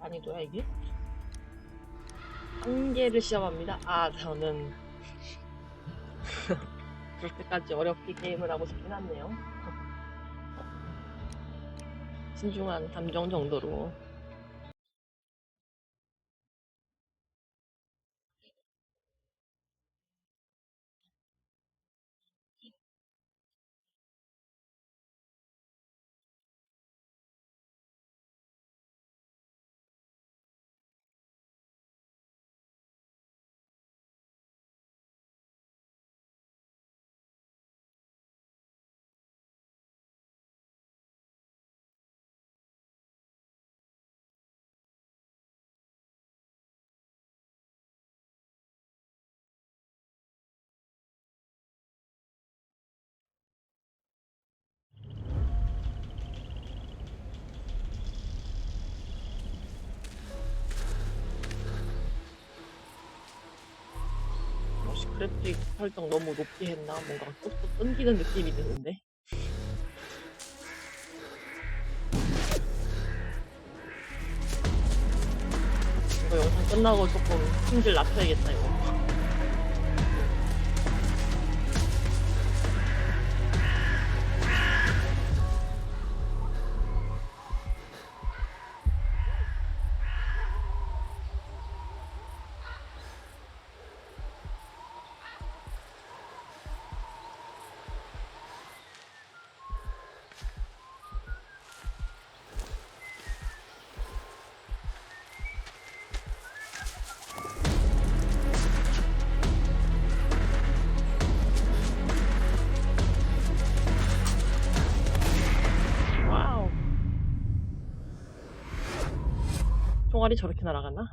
난이도야 이게? 한계를 시험합니다. 저는 그렇게까지 어렵게 게임을 하고 싶진 않네요. 신중한 감정 정도로. 혹시 그래픽 설정 너무 높게 했나? 뭔가 뚝뚝 끊기는 느낌이 드는데? 이거 영상 끝나고 조금 품질 낮춰야겠다 이거. 와우. 총알이 저렇게 날아가나?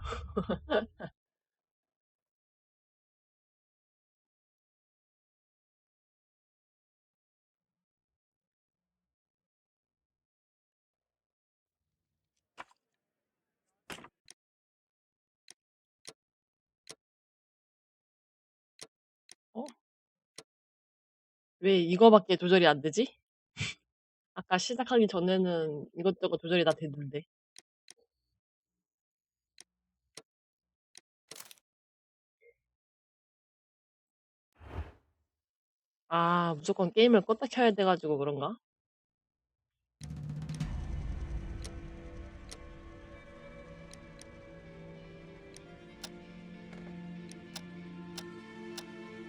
어? 왜 이거밖에 조절이 안 되지? 아까 시작하기 전에는 이것저것 조절이 다 됐는데. 무조건 게임을 껐다 켜야 돼가지고 그런가?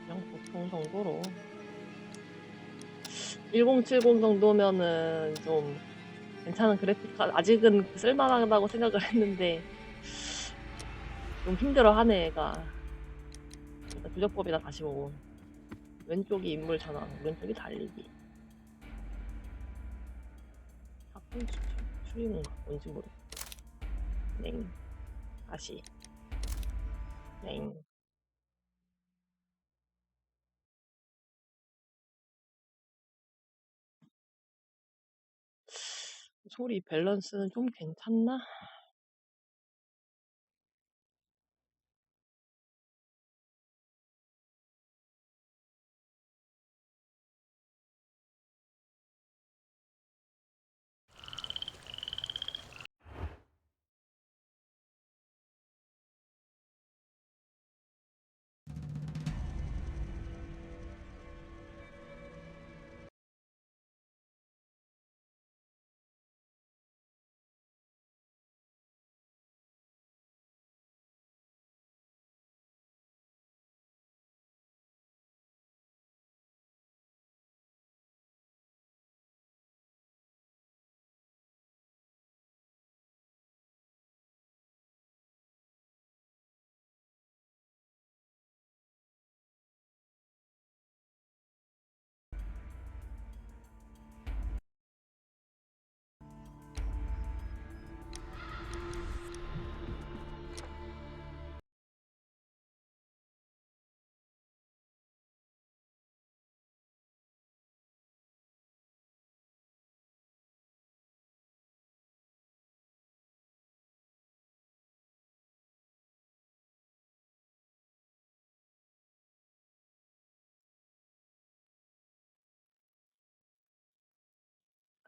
그냥 보통 정도로. 1070 정도면은 좀 괜찮은 그래픽 아직은 쓸만하다고 생각을 했는데 좀 힘들어하네 애가. 일단 조작법이나 다시 보고 왼쪽이 인물 전환, 오른쪽이 달리기. 사건 추리인가 뭔지 모르겠어. 냉 다시 냉. 소리 밸런스는 좀 괜찮나?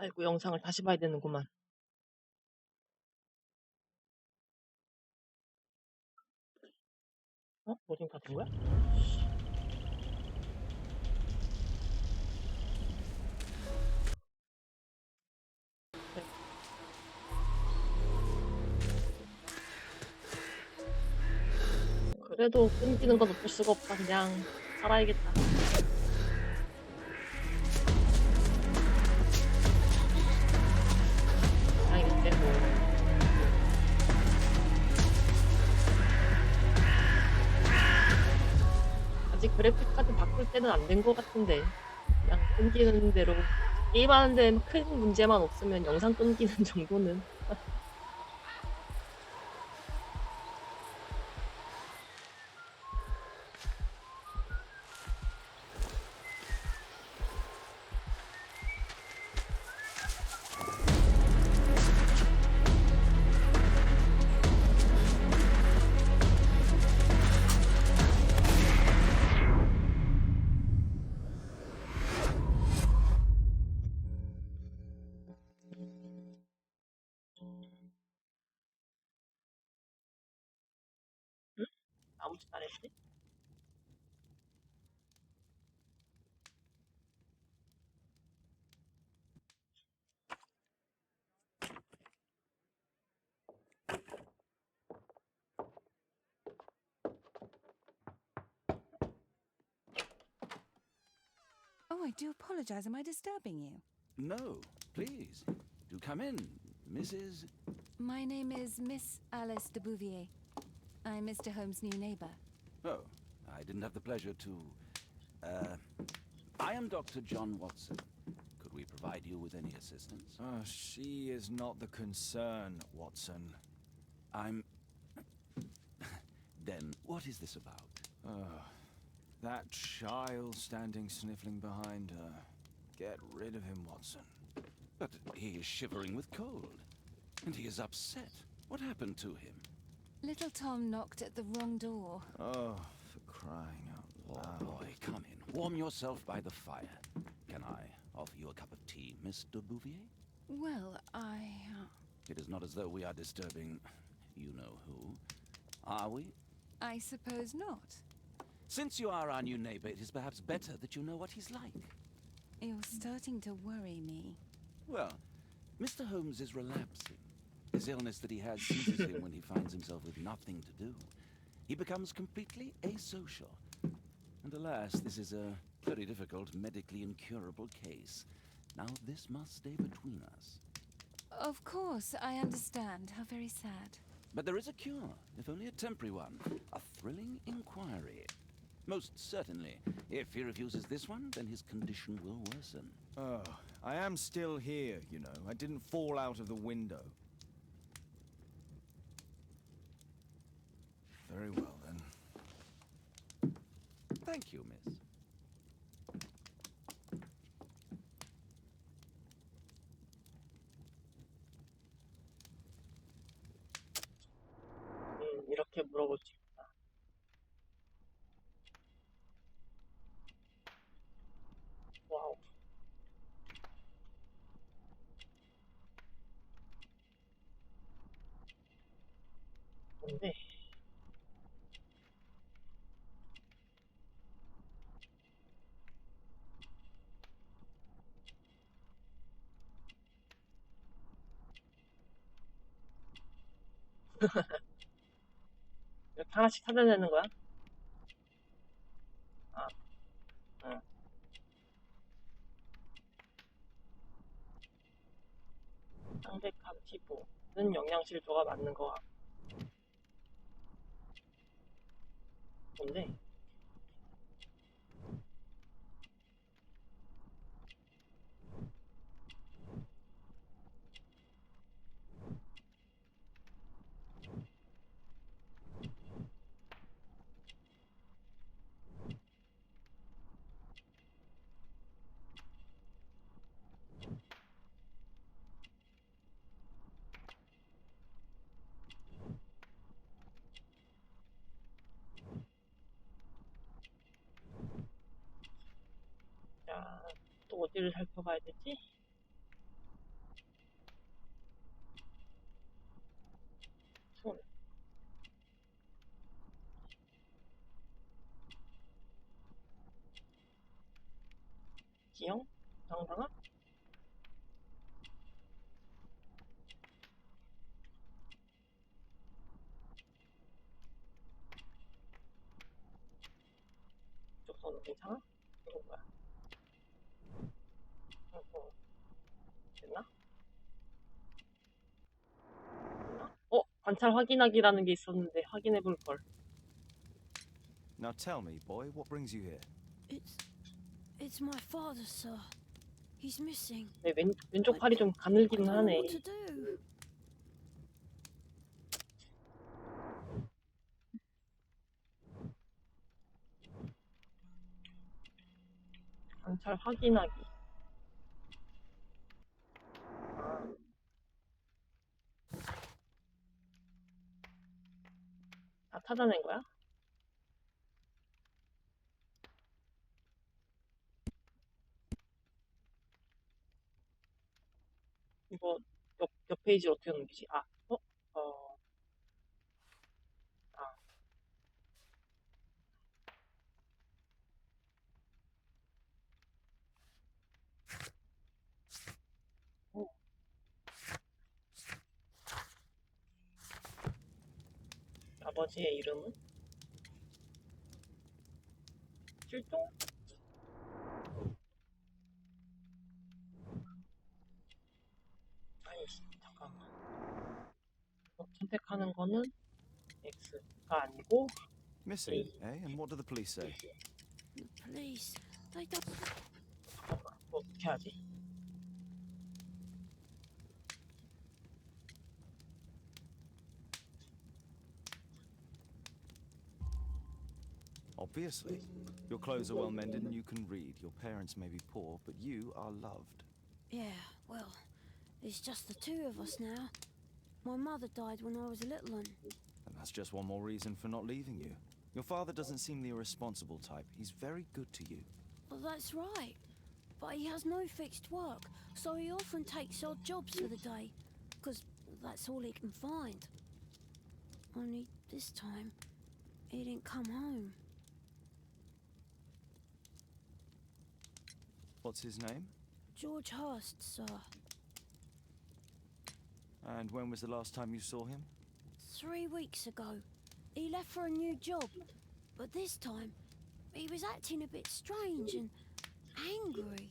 아이고 영상을 다시 봐야 되는구만. 로딩 다 된 거야? 네. 그래도 끊기는 건 어쩔 수가 없다. 그냥 살아야겠다. 그냥 이제 뭐 아직 그래픽까지 바꿀 때는 안 된 것 같은데 그냥 끊기는 대로 게임하는 데는 큰 문제만 없으면 영상 끊기는 정도는. 아무 짓 안 했지? Oh, I do apologize. Am I disturbing you? No, please. Do come in, Mrs. My name is Miss Alice de Bouvier. I'm Mr. Holmes' new neighbor. Oh, I didn't have the pleasure to. I am Dr. John Watson. Could we provide you with any assistance? She is not the concern, Watson. I'm. Then what is this about? That child standing sniffling behind her. Get rid of him, Watson. But he is shivering with cold. And he is upset. What happened to him? Little Tom knocked at the wrong door. Oh, for crying out loud. Oh, boy, come in. Warm yourself by the fire. Can I offer you a cup of tea, Miss de Bouvier? Well, It is not as though we are disturbing you know who. Are we? I suppose not. Since you are our new neighbor, it is perhaps better that you know what he's like. You're starting to worry me. Well, Mr. Holmes is relapsing. This illness that he has seizes him when he finds himself with nothing to do. He becomes completely asocial. And alas, this is a very difficult, medically incurable case. Now this must stay between us. Of course, I understand. How very sad. But there is a cure, if only a temporary one. A thrilling inquiry. Most certainly. If he refuses this one, then his condition will worsen. Oh, I am still here, you know. I didn't fall out of the window. Very well, then. Thank you, miss. 이렇게 물어볼 수 있다. 와우. 뭔데? 이렇게 하나씩 찾아내는 거야? 아, 응. 상대칸 피부는 영양실조가 맞는 거 같고. 뭔데? 자, 또 어디를 살펴봐야 되지? 손. 지형? 당당함? 이쪽 선은 괜찮아? 이건 뭐야? 됐나? 됐나? 관찰 확인하기라는 게 있었는데 확인해 볼 걸. Now tell me, boy, what brings you here? It's my father, sir. He's missing. 네, 왼쪽 팔이 좀 가늘기는 I don't know 하네. what to do. 관찰 확인하기. 다 찾아낸 거야? 이거 옆 페이지 어떻게 넘기지? 어, 아, 어. 아버지의 이름은? 출동? 아니, 잠깐만. 선택하는 거는 X가 아니고 Missing, eh? And what do the police say? The police. They don't. 잠깐만. 이거 어떻게 하지? Obviously. Your clothes are well mended and you can read. Your parents may be poor, but you are loved. Yeah, well, it's just the two of us now. My mother died when I was a little one. And that's just one more reason for not leaving you. Your father doesn't seem the irresponsible type. He's very good to you. Well, that's right. But he has no fixed work, so he often takes odd jobs for the day, because that's all he can find. Only this time, he didn't come home. What's his name? George Hurst, sir. And when was the last time you saw him? 3 weeks ago. He left for a new job, but this time, he was acting a bit strange and angry.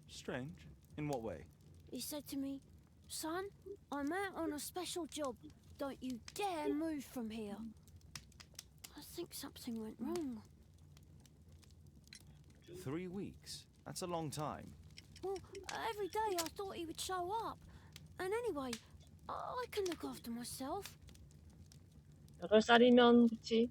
Strange. In what way? He said to me, "Son, I'm out on a special job. Don't you dare move from here." I think something went wrong. 3 weeks. That's a long time. Well, every day I thought he would show up. And anyway, I can look after myself. 8살이면 그치?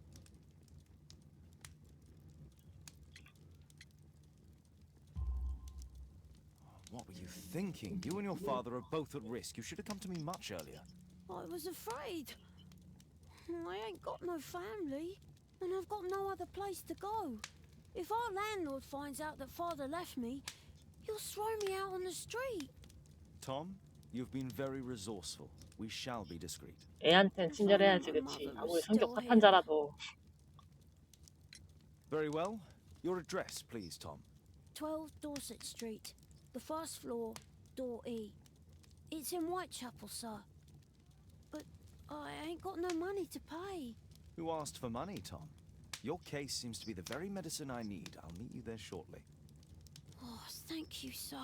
What were you thinking? You and your father are both at risk. You should have come to me much earlier. I was afraid. I ain't got no family, and I've got no other place to go. If our landlord finds out that father left me, he'll throw me out on the street. Tom, you've been very resourceful. We shall be discreet. 애한텐 친절해야지, 그치? 아무리 성격 파탄 자라도. Very well. Your address, please, Tom. 12 Dorset Street, the first floor, door E. It's in Whitechapel, sir. But I ain't got no money to pay. Who asked for money, Tom? Your case seems to be the very medicine I need. I'll meet you there shortly. Oh, thank you, sir.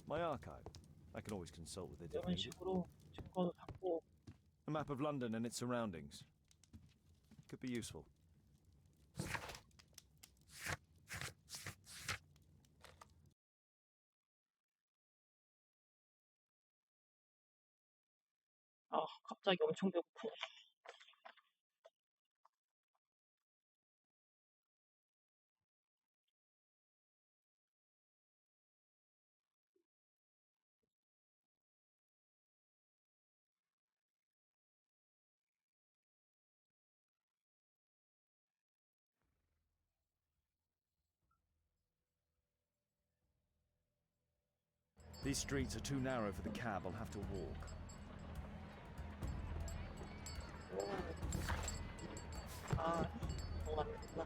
My archive. I can always consult with it if 이런 needed. 식으로 증거도 잡고. A map of London and its surroundings. Could be useful. 갑자기 엄청 배고프네. These streets are too narrow for the cab. I'll have to walk. 아, 정말이구나.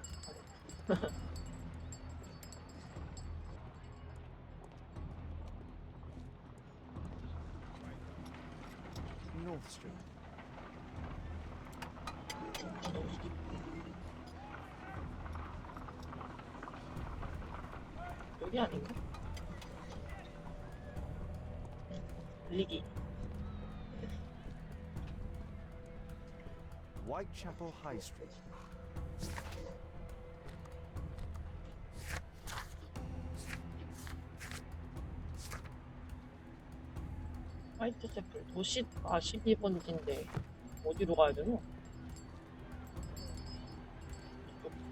North Street. 여기 아닌가? 리기. Whitechapel High Street. 화이트채플 도시가 12번지인데 어디로 가야 되노?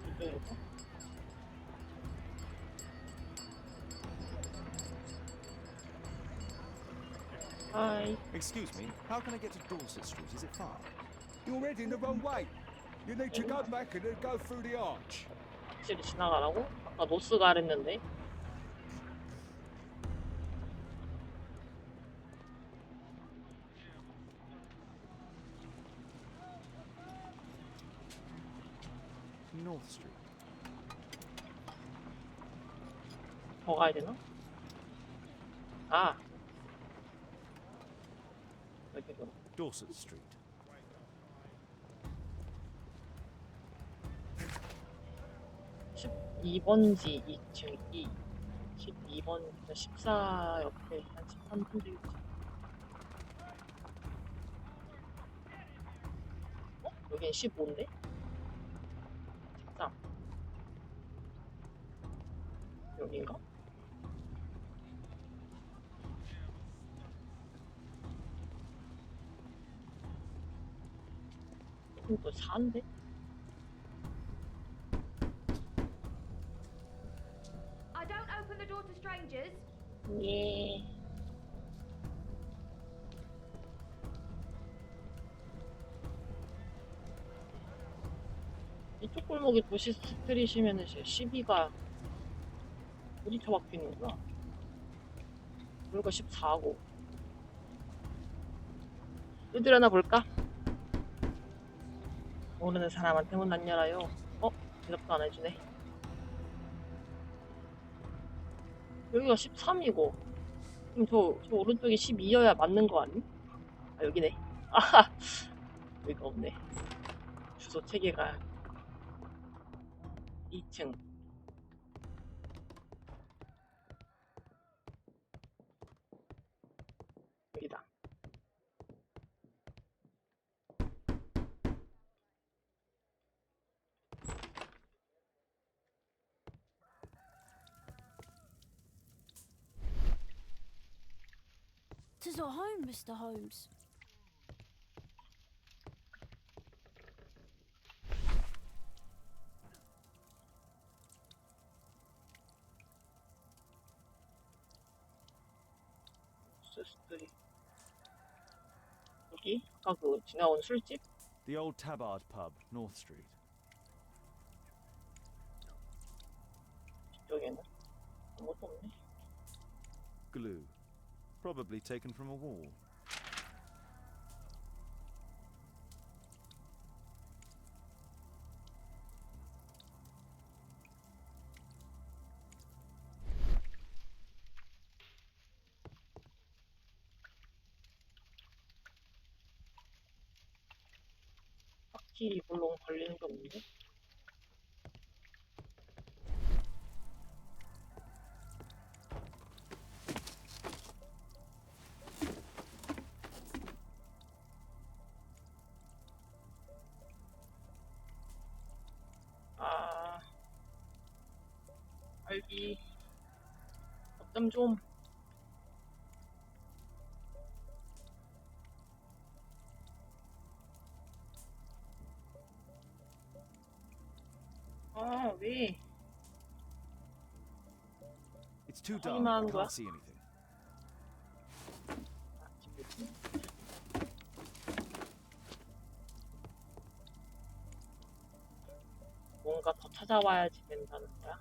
이쪽에서? 하이. Excuse me, how can I get to Dorset Street? Is it far? You're heading the wrong way. You need to go back and then go through the arch. 확실히 지나가라고? 아까 노스 가랬는데. North Street. 더 가야 되나? 아. 여기로. Dorset Street. 12번지 2층 2. 12번, 14 옆에 한 13분 되겠지. 어? 여긴 15인데? 13. 여긴가? 여긴 또 4인데? I don't open the door to strangers. 예. 이쪽 골목이 도시 스트릿이면은 12가 어디 처박히는구나. 여기가 14고. 두드려나 볼까? 모르는 사람한테 문 안 열어요. 어? 대답도 안 해주네. 여기가 13이고. 그럼 저 오른쪽이 12여야 맞는 거 아니? 아, 여기네. 아하! 여기가 없네. 주소 체계가 2층. 여기다. Tis our home, Mr. Holmes. 스트릿. 여기? 아까 그 지나온 술집? The old Tabard pub, North Street. 이쪽에는 아무것도 없네. Glue. Probably taken from a wall. 딱히 이걸로 걸리는 게 없는데? 아, 알기 어쩜 좀. 아, 왜? It's too dark. 설마 I 하는 거야? can't see anything. 뭔가 더 찾아와야지 된다는 거야?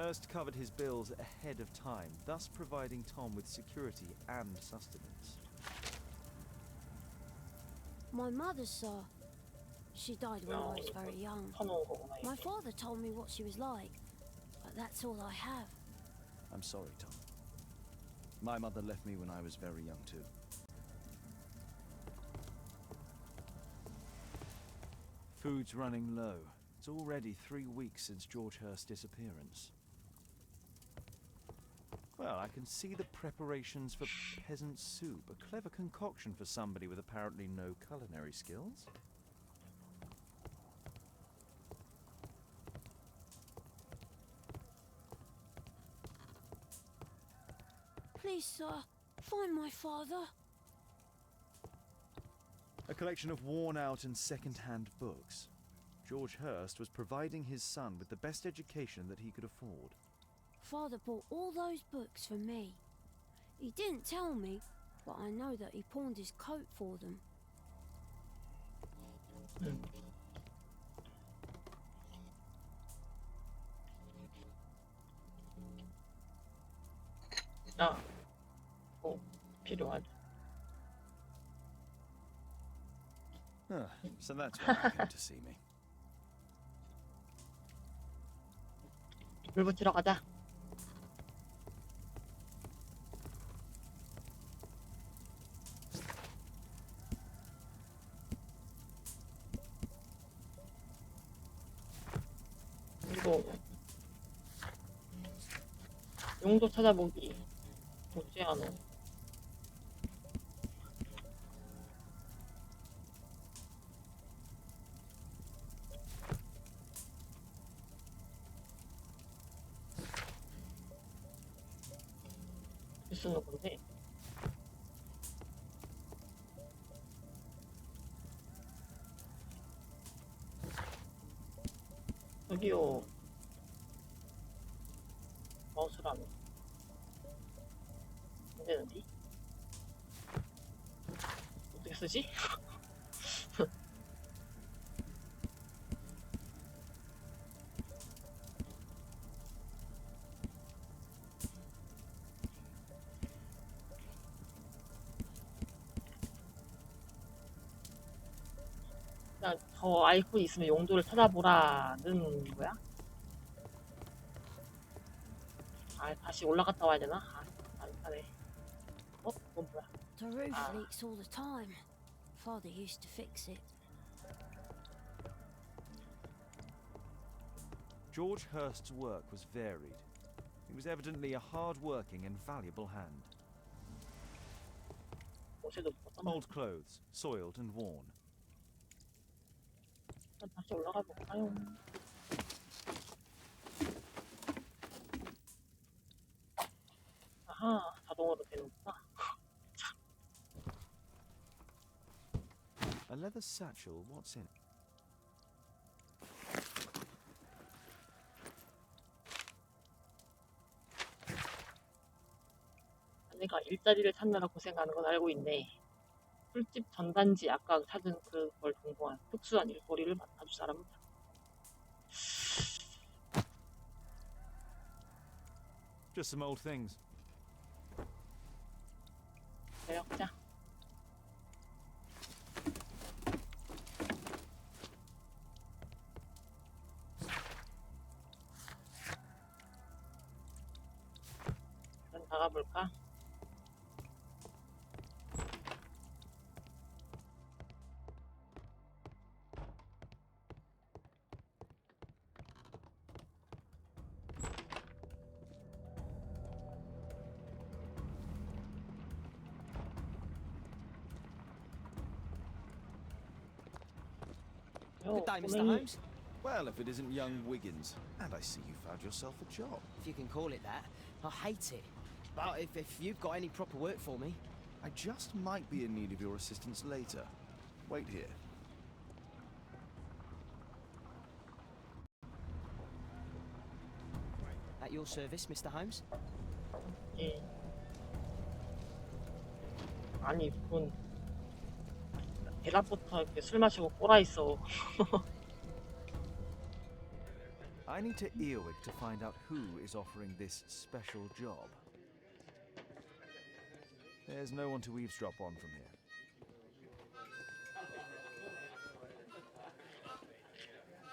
Hearst covered his bills ahead of time, thus providing Tom with security and sustenance. My mother, sir. She died when I was very young. 터놓은 거구나. My 이게. father told me what she was like, but that's all I have. I'm sorry, Tom. My mother left me when I was very young too. Food's running low. It's already 3 weeks since George Hurst's disappearance. Well, I can see the preparations for peasant soup, a clever concoction for somebody with apparently no culinary skills. Please, sir, find my father. A collection of worn-out and second-hand books. George Hurst was providing his son with the best education that he could afford. Father bought all those books for me. He didn't tell me, but I know that he pawned his coat for them. 아, 필요하다. So that's why you came to see me. 물 붙이러 가자. 그리고 용도 찾아보기. 뭐지 않아? 쓰는 건데. 저기요. 마우스라면 안 되는데? 어떻게 쓰지? 그냥 저 아이콘 있으면 용도를 찾아보라는 거야? 아, 다시 올라갔다 와야 되나? 아, 안 가네. 그건 뭐야? The roof leaks all the time. Father used to fix it. George Hurst's work was varied. He was evidently a hard-working and valuable hand. 옷에도 묻었나? Old clothes, soiled and worn. 다시 올라가 볼까요? 아하, 자동으로 되는구나. A leather satchel, what's in it? 내가 일자리를 찾느라 고생하는 건 알고 있네. 술집 전단지 아까 찾은 그걸 동봉한 특수한 일거리를 맡아줄 사람은 Just some old things. 대역자. 일단 나가볼까? Good day, Mr. 꼬맹이. Holmes. Well, if it isn't young Wiggins. And I see you found yourself a job. If you can call it that. I hate it. But if you've got any proper work for me... I just might be in need of your assistance later. Wait here. At your service, Mr. Holmes. 예. 아니, 그건 대낮부터 이렇게 술 마시고 꼬라 있어. I need to Earwig to find out who is offering this special job. There's no one to eavesdrop on from here.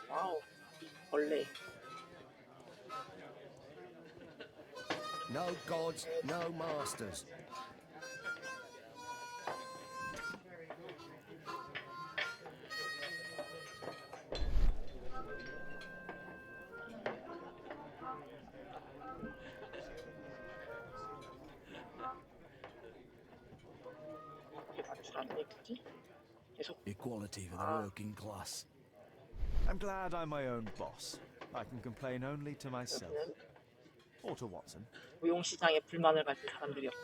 와우, 벌레. No gods, no masters. 이게 맞출 안 되겠지? 계속 Equality for the Ah. working class. I'm glad I'm my own boss. I can complain only to myself. 여기는 Or to Watson. 무용시장에 불만을 가진 사람들이었고.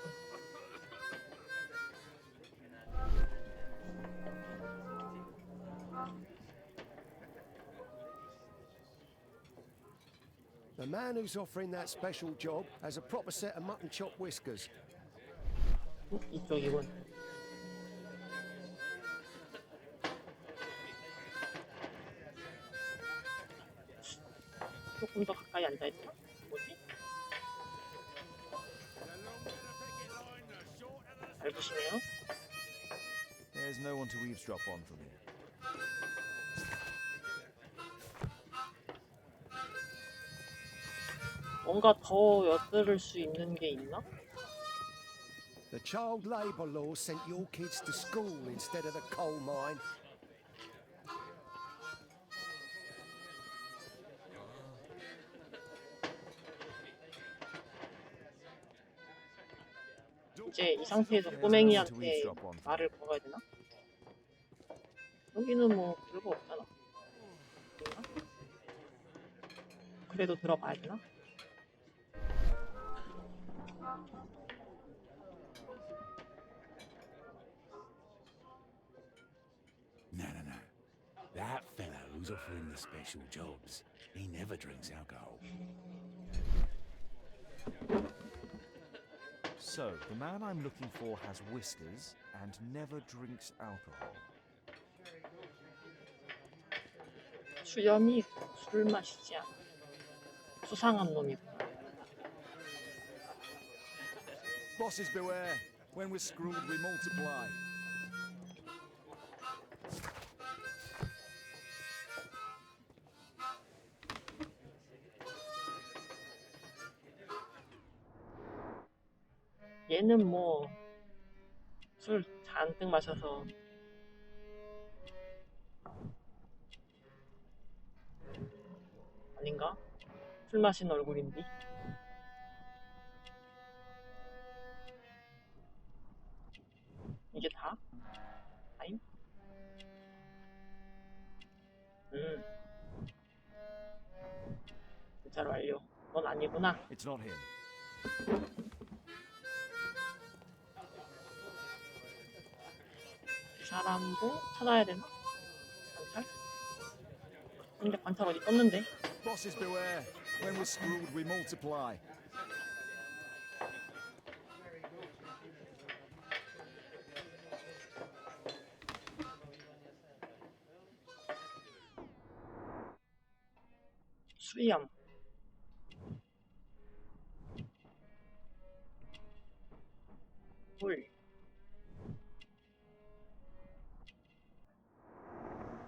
The man who's offering that special job has a proper set of mutton chop whiskers. 이쪽이군. 조금 더 가까이 앉아있나? 뭐지? 얇으시네요. There's no one to eavesdrop on from here. 뭔가 더 엿들을 수 있는 게 있나? The child labour law sent your kids to school instead of the coal mine. 이제 이 상태에서 꼬맹이한테 말을 걸어야 되나? 여기는 뭐 별거 없잖아. 그런가? 그래도 들어봐야 되나? No. That fellow who's offering the special jobs, he never drinks alcohol. So, the man I'm looking for has whiskers and never drinks alcohol. 수염이 술 마시지 않아. 수상한 놈이구나. Bosses beware. When we're screwed, we multiply. 얘는 뭐 술 잔뜩 마셔서 아닌가? 술 마신 얼굴인데. 이게 다? 아임? 진짜로 완료. 넌 아니구나. It's not him. 이 사람도 찾아야 되나? 관찰? 근데 관찰 어디 떴는데? Bosses beware. When we're screwed, we multiply. 수염. 물.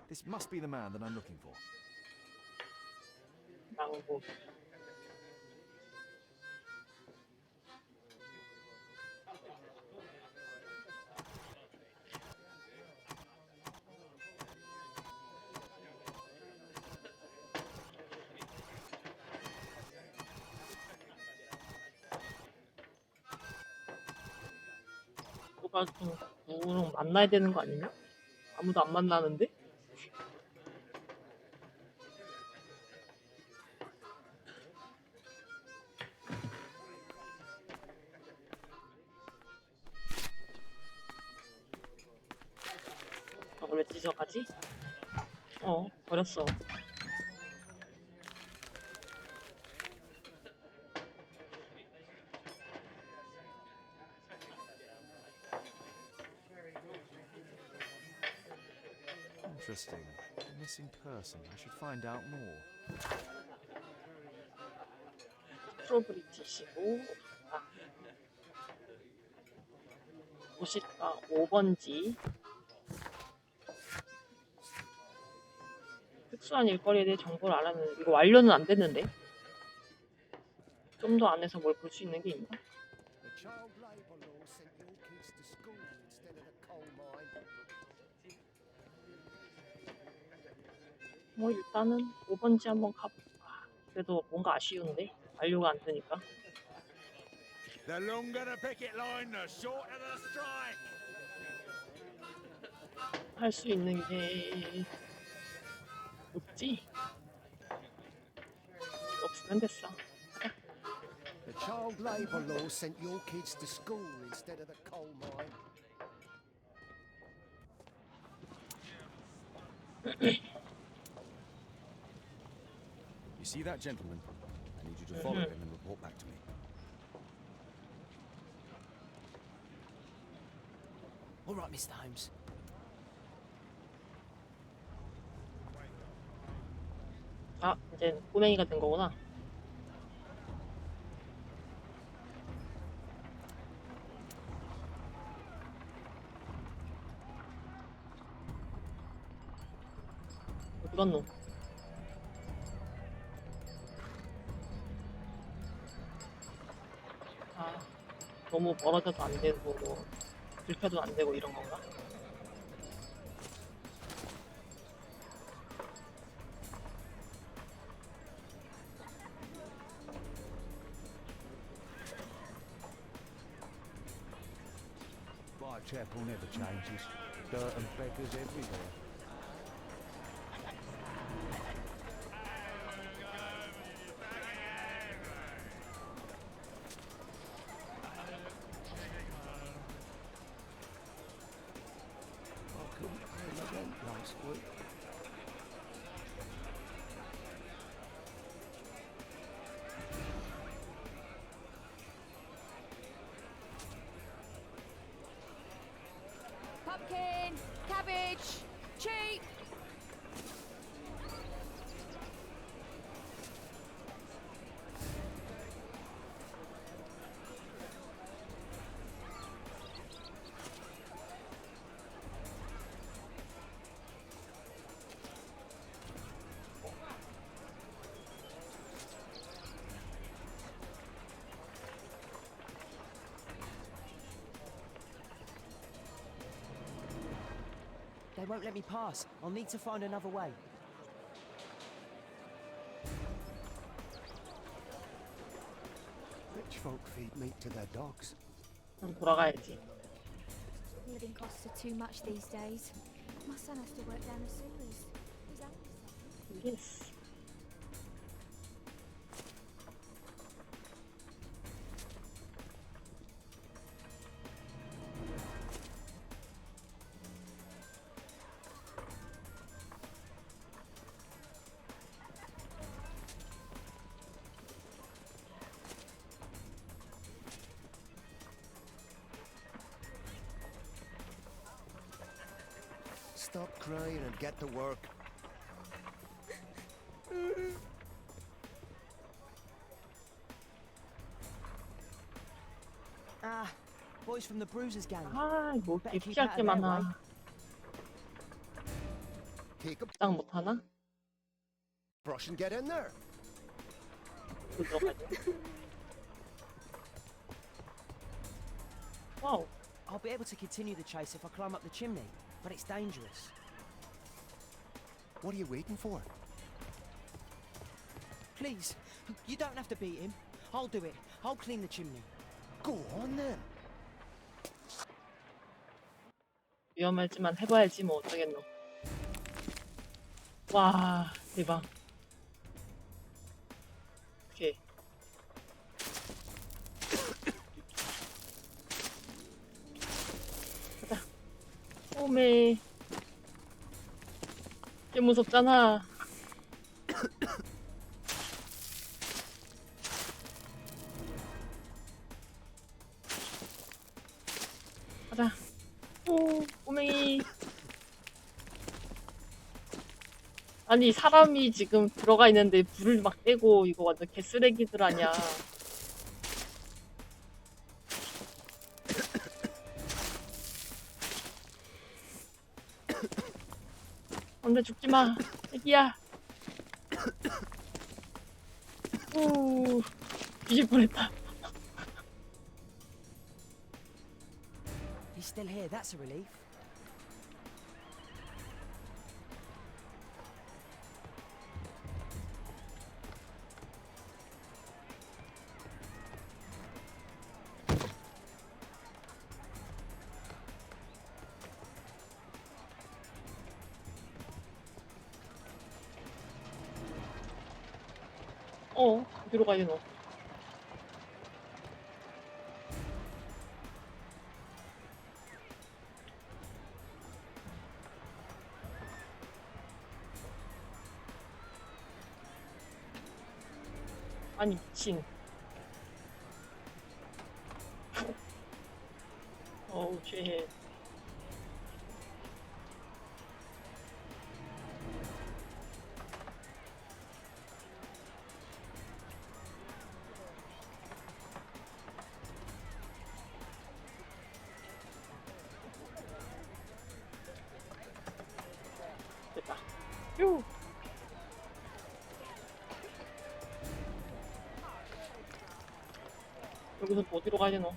This must be the man that I'm looking for. 망고. 누가 좀 누구랑 만나야 되는 거 아니냐? 아무도 안 만나는데? 저걸 왜 찢어가지? 버렸어. Interesting. A missing person. I should find out more. 프로브리티시고 도시가 5번지. 특수한 일거리에 대해 정보를 알아내는. 이거 완료는 안 됐는데 좀 더 안에서 뭘 볼 수 있는 게 있나? The child labour law sent your kids to school instead of the coal mine. 뭐 일단은 5번지 한번 가볼까. 그래도 뭔가 아쉬운데 완료가 안 되니까. The longer the picket line, the shorter the strike. 할 수 있는 게 없지? 없으면 됐어. The child labour law sent your kids to school instead of the coal mine. You see that gentleman? I need you to follow him and report back to me. All right, Mr. Holmes. 아, 이제 꼬맹이가 된 거구나. 어디 갔노? 아, 너무 멀어져도 안 되고, 불켜도 안 되고 이런 건가? Whitechapel never changes. Dirt and beggars everywhere. I couldn't pay my rent last week. Pumpkin, cabbage, cheap. They won't let me pass. I'll need to find another way. Rich folk feed meat to their dogs. 그럼 돌아가야지. Living costs are too much these days. My son has to work down the sewers. His uncle said. 예스. Stop crying and get to work. Ah, boys from the Bruisers gang. 아, 뭐 Better 이렇게 keep 피할 out 게 of their way. 많아. Take a 딱 못하나? brush and get in there. 또 들어가지. 와우. I'll be able to continue the chase if I climb up the chimney, but it's dangerous. What are you waiting for? Please, you don't have to beat him. I'll do it. I'll clean the chimney. Go on then. 위험하지만 해봐야지 뭐 어쩌겠노. 와, 대박. 오케이. 가자. 오메. 개 무섭잖아. 가자. 오, 꼬맹이. 아니, 사람이 지금 들어가 있는데 불을 막 떼고 이거 완전 개쓰레기들 아니야. 안돼 죽지 마. 애기야. 우 뒤질 뻔했다. He's still here, that's a relief. 어디로 가야 되노? 아니 미친. 어우 쉣. 됐다. 휴. 여기서 또 어디로 가야 되노?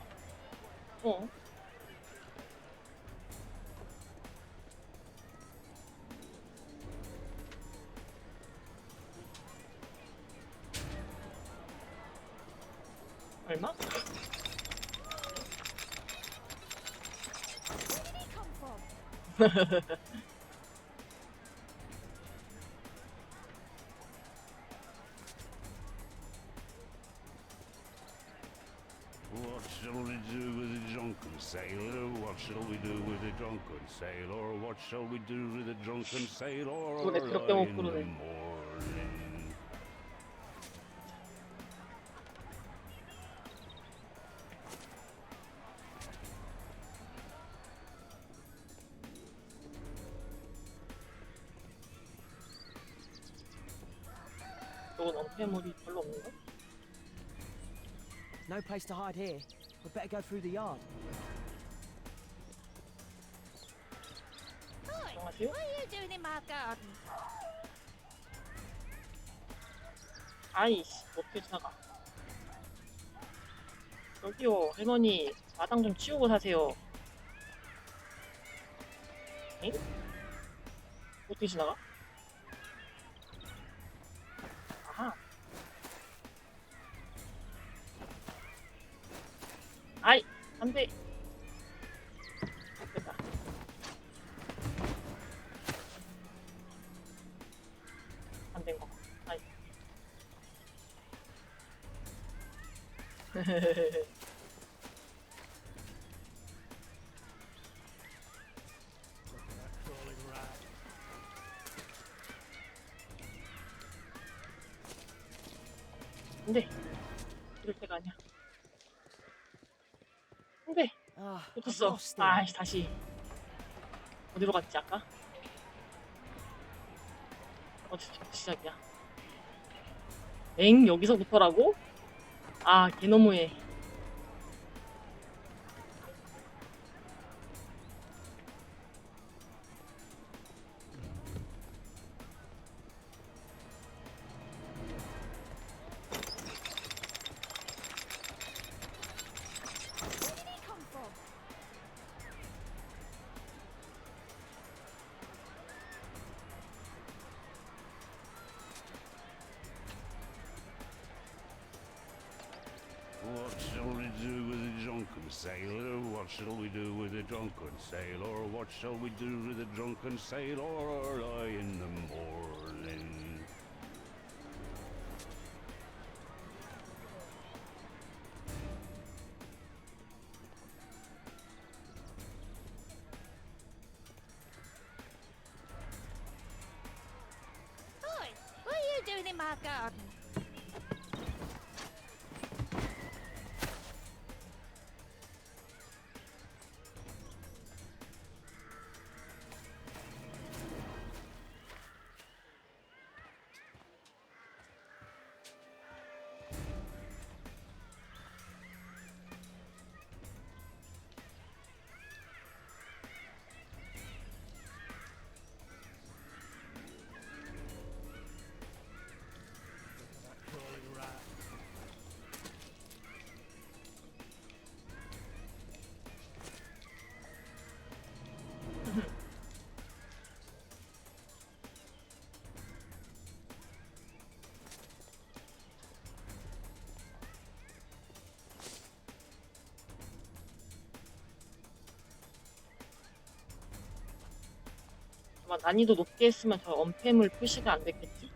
얼마? Where did he come from? What shall we do with the drunken sailor? What shall we do with the drunken sailor? What shall we do with the drunken sailor? 그러네, 그렇게 Early in 먹고 the 그러네. morning. 저건 엄폐물이 별로 없는가? No place to hide here. We'd better go through the yard. 안녕하세요? What are you doing in my garden? 아이씨 어떻게 지나가? 여기요 할머니 마당 좀 치우고 사세요. 엥? 어떻게 지나가? 아하. 아이 안돼. 됐다. 안 된 거. 아이. 안돼. 이럴 때가 아니야. 안돼. Ah, I've 붙었어. lost him. 아이씨 다시. 어디로 갔지 아까? 어디부터 시작이야? 엥 여기서부터라고? 아 개너무해. Where did he come from? What shall we do with the drunken sailor? What shall we do with the drunken sailor? What shall we do with the drunken sailor early in the morning? Oi, what are you doing in my garden? 아마 난이도 높게 했으면 저 언팸을 표시가 안 됐겠지?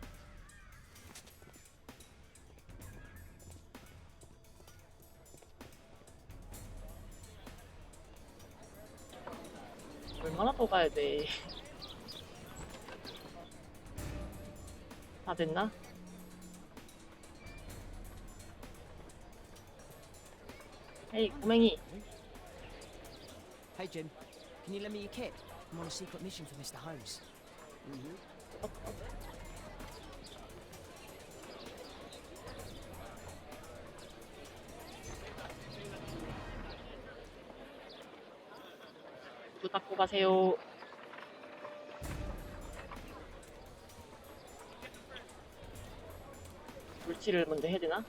얼마나 더 가야 돼? 다 됐나? 헤이 꼬맹이. Hey, Jim. Can you lend me your kit? I'm on a secret mission for Mr. Holmes. 문 닫고 가세요. 물질을 먼저 해야 되나?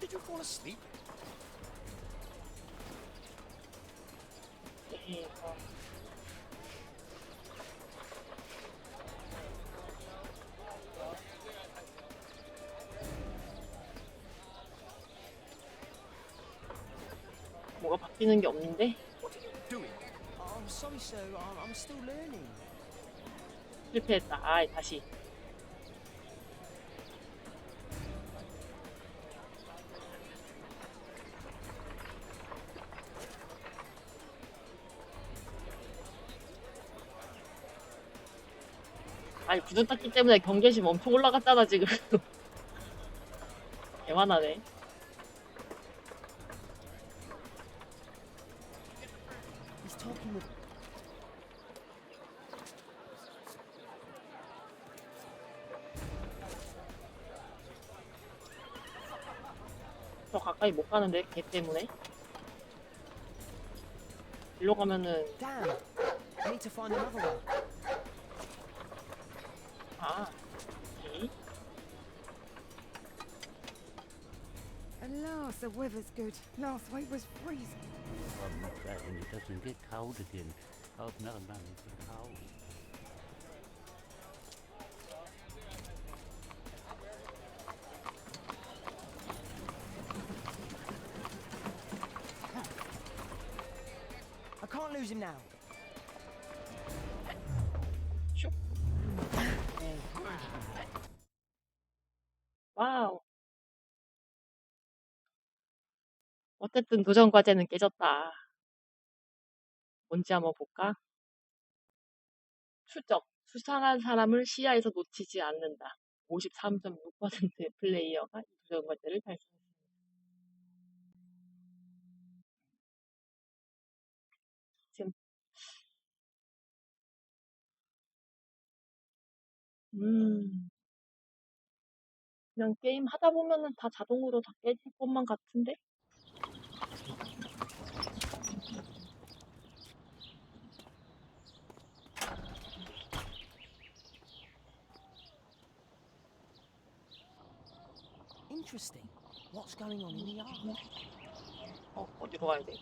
Did you fall asleep? 네, 뭐가 바뀌는 게 없는데? What are you doing? Oh, I'm sorry, sir. I'm still learning. 실패했다. 아이, 다시. 아니, 구두 닦기 때문에 경계심 엄청 올라갔잖아, 지금. 개화나네. He's talking with. 저 가까이 못 가는데, 개 때문에. 일로 가면은, Damn. I need to find another one. 아, 오케이. At last, the weather's good. Last week was freezing. I'm not that when it doesn't get cold again. I've never known it to cold. I can't lose him now. 슉. 와우. 어쨌든 도전 과제는 깨졌다. 뭔지 한번 볼까? 추적. 수상한 사람을 시야에서 놓치지 않는다. 53.6%의 플레이어가 이 도전 과제를 달성했습니다. 지금 그냥 게임 하다 보면은 다 자동으로 다 깨질 것만 같은데? Interesting. What's going on in the yard? 어디로 가야 돼?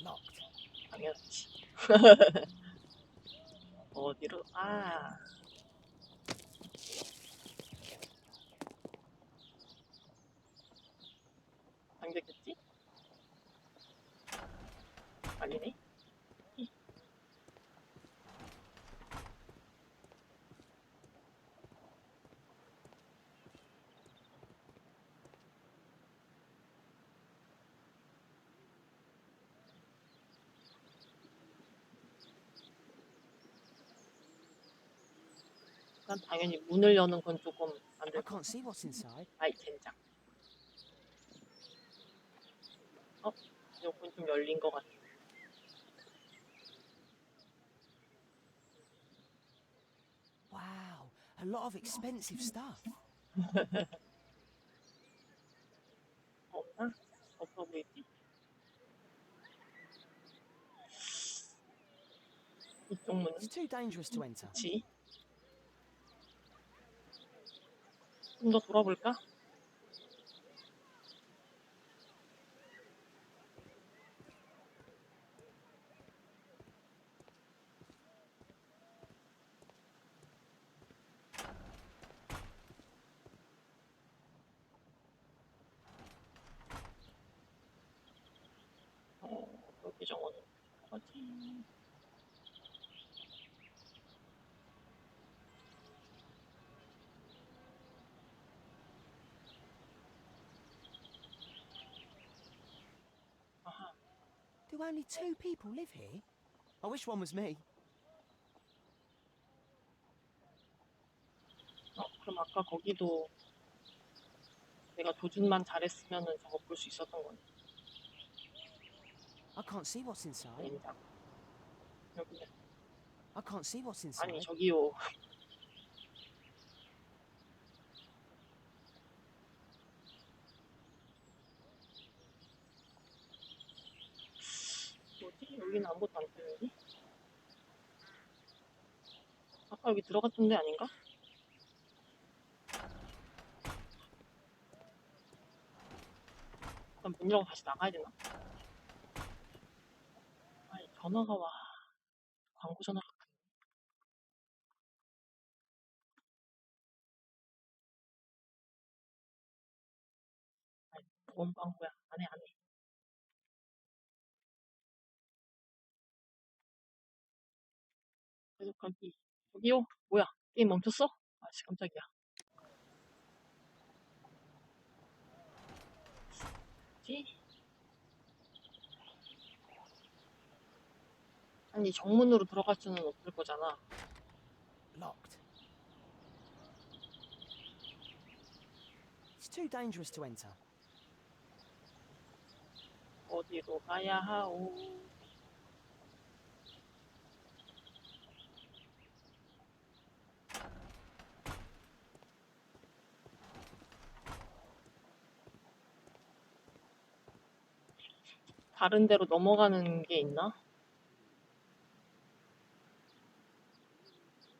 Locked. 당연하지. 어디로? 아, 잠겼겠지? 아니네. 일단 당연히 문을 여는 건 조금 안 I 될 것 can't see what's inside. 아이, 젠장. 요건 좀 열린 것 같아. Wow, a lot of expensive stuff. 없나? 없어 보이지? 이쪽 문은? It's too dangerous to enter. 그치? 좀 더 돌아볼까? 여기 정원은 어디? 아하. Do only 2 people live here? I wish one was me. 그럼 아까 거기도 내가 조준만 잘했으면은 저거 볼 수 있었던 거네. I can't see what's inside. 인장. 여기는 I can't see what's 아니 inside. 저기요. 뭐지? 여기는 아무것도 안 뜨는데? 아까 여기 들어갔던 데 아닌가? 일단 문 열고 다시 나가야 되나? 아니 전화가 와. 광고 전화가. 아니 뭔 광고야? 안 해, 안 해. 계속 가기. 저기요? 뭐야? 게임 멈췄어? 아씨 깜짝이야. 뭐지? 아니 정문으로 들어갈 수는 없을 거잖아. Locked. It's too dangerous to enter. 어디로 가야 하오? 다른 데로 넘어가는 게 있나?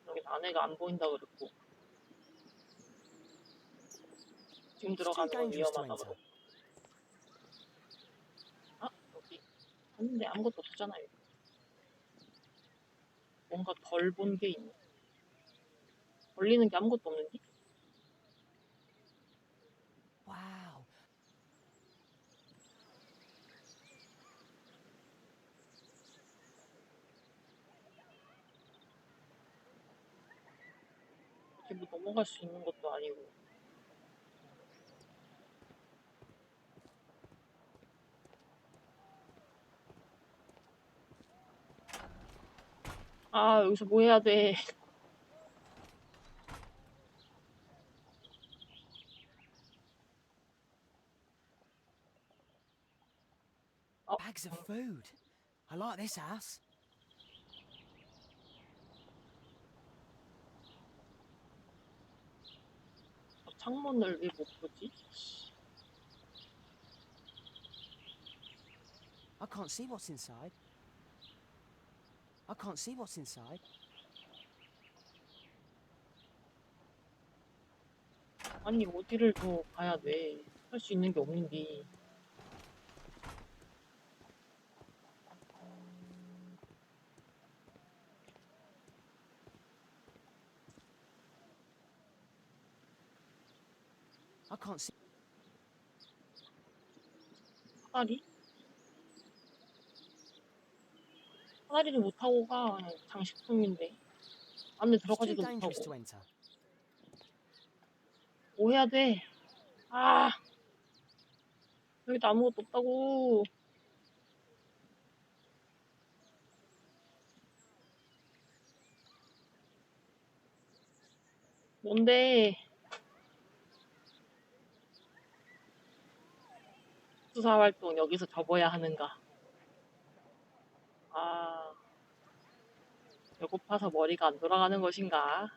여기 안에가 안 보인다 그랬고 지금 It's too 들어가는 건 dangerous to 위험하다 enter. 그러고. 아 여기 봤는데 아무것도 없잖아요. 뭔가 덜 본 게 있네. 걸리는 게 아무것도 없는데? Wow. 어디 뭐 넘어갈 수 있는 것도 아니고. 아 여기서 뭐 해야 돼? Bags of food. I like this house. 창문을 왜 못 보지? I can't see what's inside. I can't see what's inside. 아니 어디를 더 가야 돼? 할 수 있는 게 없는데. I can't see. 사다리? 사다리를 못 타고 가. 그냥 장식품인데. 안에 It's too 들어가지도 dangerous 못하고. to enter. 뭐 해야 돼? 아 여기도 아무것도 없다고. 뭔데? 수사 활동 여기서 접어야 하는가? 아 배고파서 머리가 안 돌아가는 것인가?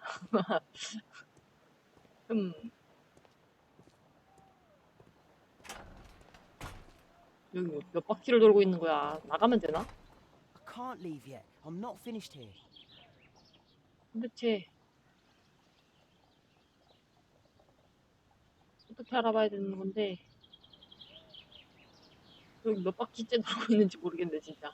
여기 몇 바퀴를 돌고 있는 거야? 나가면 되나? I can't leave yet. I'm not finished here. 도대체 어떻게 알아봐야 되는 건데 여기 몇 바퀴째 돌고 있는지 모르겠네 진짜.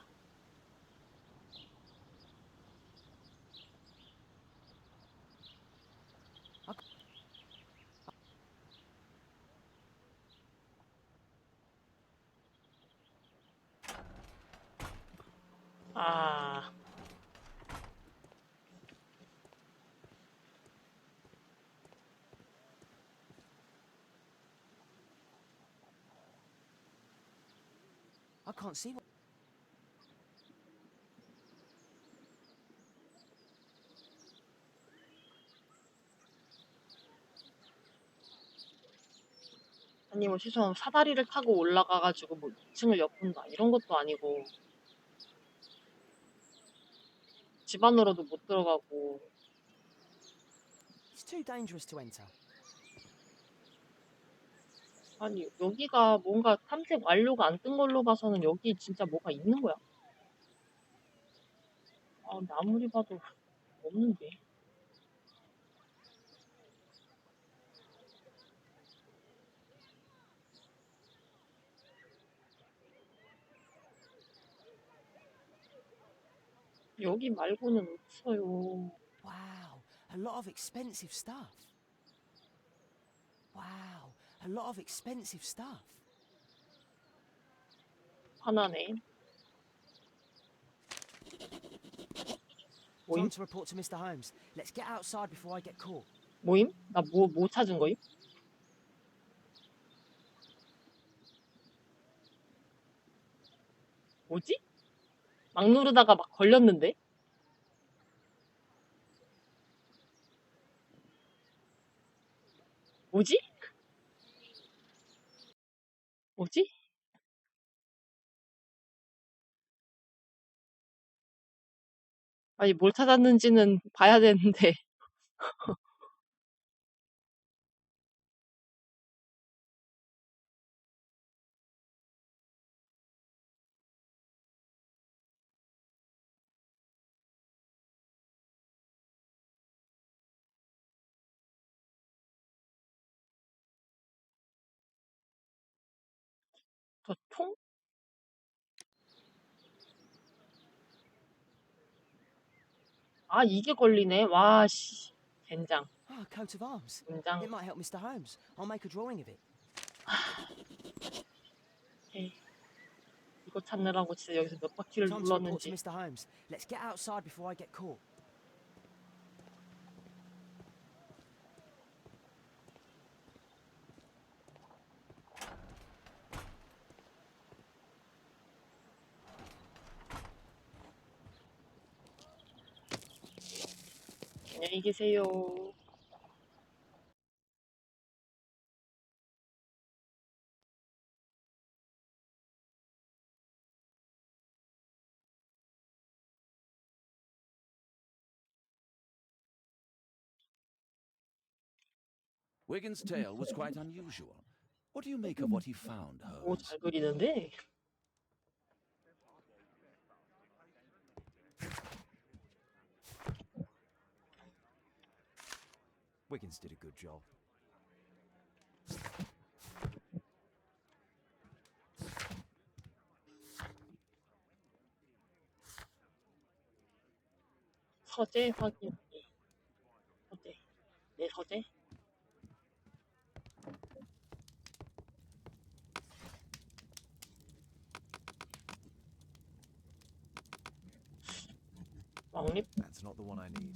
아, I can't see what. 아니 뭐 최소한 사다리를 타고 올라가가지고 뭐 2층을 엿본다 이런 것도 아니고 집 안으로도 못 들어가고. It's too dangerous to enter. 아니 여기가 뭔가 탐색 완료가 안 뜬 걸로 봐서는 여기 진짜 뭐가 있는 거야. 아 근데 아무리 봐도 없는데. 여기 말고는 없어요. Wow, a lot of expensive stuff. Wow, a lot of expensive stuff. 화나네. Time 모임? to report to Mr. Holmes. Let's get outside before I get caught. 모임? 나 뭐 찾은 거임? 뭐지? 막 누르다가 막 걸렸는데? 뭐지? 뭐지? 아니 뭘 찾았는지는 봐야 되는데. 저 총? 아 이게 걸리네. 와 씨. 젠장. Ah, a coat of arms. 젠장. It might help Mr. Holmes. I'll make a drawing of it. 에이, 이거 찾느라고 진짜 여기서 몇 바퀴를 Time to report to 눌렀는지. Mr. Holmes. Let's get outside before I get caught. 안녕히 계세요. Wigan's tale was quite unusual. What do you make of what he found, 오, Holmes? 잘 그리는데? Wiggins did a good job. 서재 확인. 서재. 내 서재? 왕립? That's not the one I need.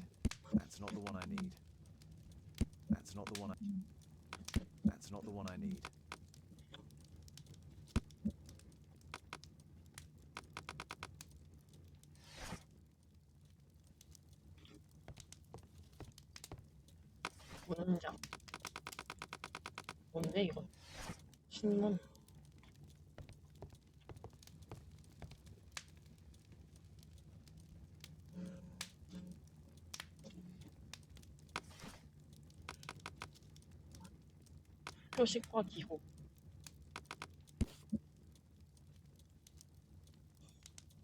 That's not the one I need. That's not the one I... That's not the one I need. 문장. 뭔데 이거? 신문. 표식과 기호.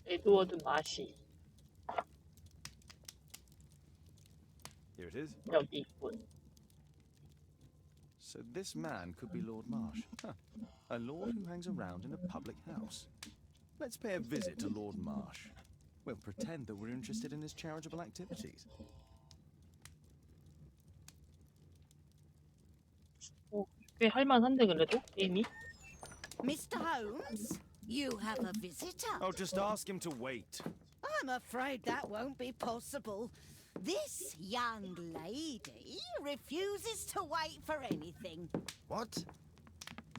에드워드 마시. Here it is. 여기 있군. So this man could be Lord Marsh. Huh. A lord who hangs around in a public house. Let's pay a visit to Lord Marsh. We'll pretend that we're interested in his charitable activities. 꽤 할만한데 그래도 게임이. Mr. Holmes, you have a visitor. Oh, just ask him to wait. I'm afraid that won't be possible. This young lady refuses to wait for anything. What?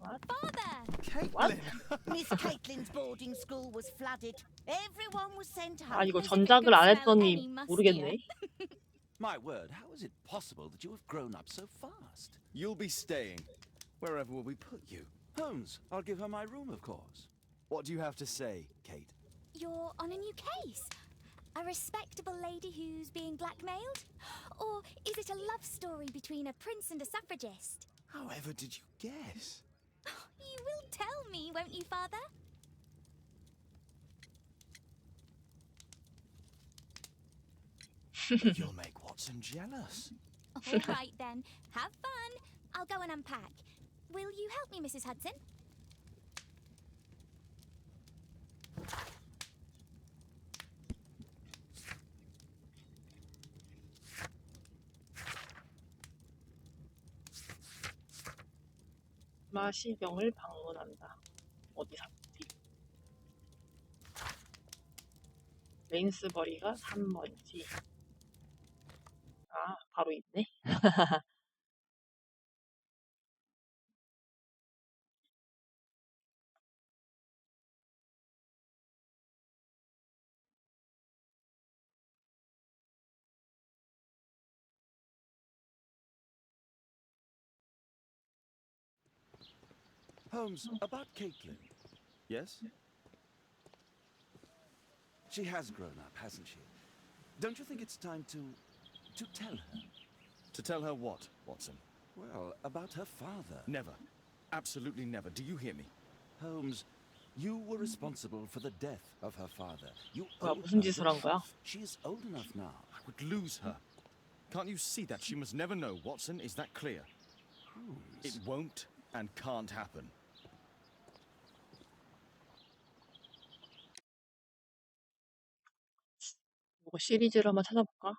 Father! Caitlin! Miss Caitlin's boarding school was flooded. Everyone was sent home. 아 이거 As if it 전작을 could 안 smell 했더니 any mustier. 모르겠네. My word, how is it possible that you have grown up so fast? You'll be staying. Wherever will we put you? Holmes, I'll give her my room, of course. What do you have to say, Kate? You're on a new case. A respectable lady who's being blackmailed? Or is it a love story between a prince and a suffragist? However did you guess? You will tell me, won't you, Father? You'll make Watson jealous. All right then, have fun. I'll go and unpack. Will you help me, Mrs. Hudson? 마시경을 방문한다. 어디 샀지? 레인스버리가 3번지. 아, 바로 있네. Holmes, about Caitlin. Yes? She has grown up, hasn't she? Don't you think it's time to tell her? To tell her what, Watson? Well, about her father. Never. Absolutely never. Do you hear me? Holmes, you were responsible for the death of her father. You 뭐야, owe 무슨 her 짓을 the 한 거야? truth. She is old enough now. I would lose her. Can't you see that? She must never know, Watson. Is that clear? Holmes. It won't and can't happen. 뭐 시리즈를 한번 찾아볼까?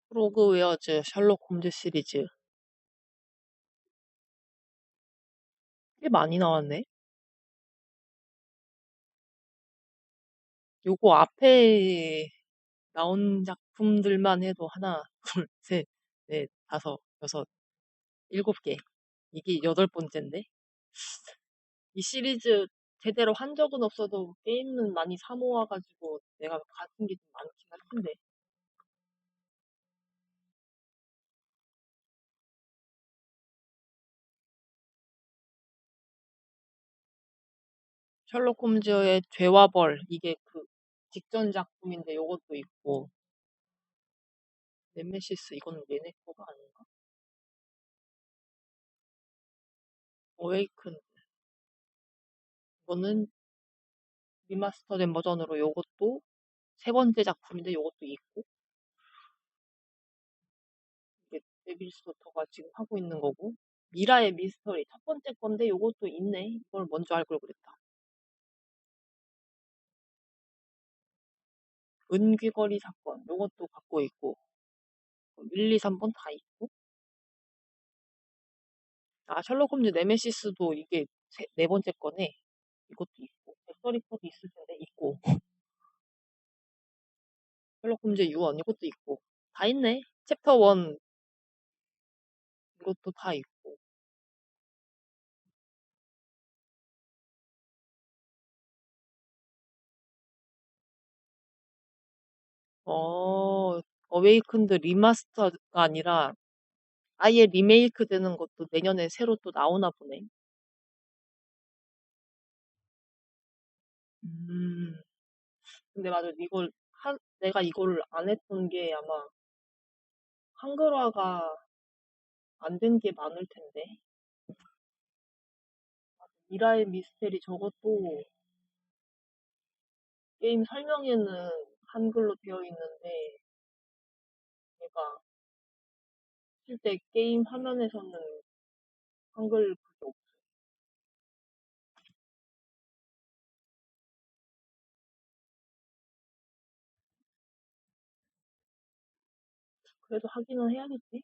프로그웨어즈 셜록 홈즈 시리즈. 꽤 많이 나왔네. 요거 앞에 나온 작품들만 해도 하나, 둘, 셋, 넷, 다섯, 여섯, 7개. 이게 8번째인데? 이 시리즈 제대로 한 적은 없어도 게임은 많이 사 모아가지고 내가 가진 게 좀 많긴 할 텐데. 셜록 홈즈의 죄와 벌, 이게 그 직전 작품인데 요것도 있고, 네메시스, 이건 얘네 거가 아닌가? 어웨이큰, 이거는 리마스터된 버전으로 요것도 3번째 작품인데 요것도 있고, 이게 데빌스 도터가 지금 하고 있는 거고, 미라의 미스터리 1번째 건데 요것도 있네. 이걸 먼저 알 걸 그랬다. 은귀거리 사건, 요것도 갖고 있고, 1, 2, 3번 다 있고, 아, 셜록 홈즈 네메시스도 이게 4번째 거네. 이것도 있고, 백서리퍼도 있을 텐데, 있고, 셜록 홈즈 유언, 이것도 있고, 다 있네. 챕터 1, 이것도 다 있고. 어웨이큰드 리마스터가 아니라, 아예 리메이크 되는 것도 내년에 새로 또 나오나 보네. 근데 맞아, 내가 이걸 안 했던 게 아마 한글화가 안 된 게 많을 텐데. 미라의 미스테리 저것도 게임 설명에는 한글로 되어 있는데 얘가 실제 게임 화면에서는 한글 그게 없어. 그래도 하기는 해야겠지?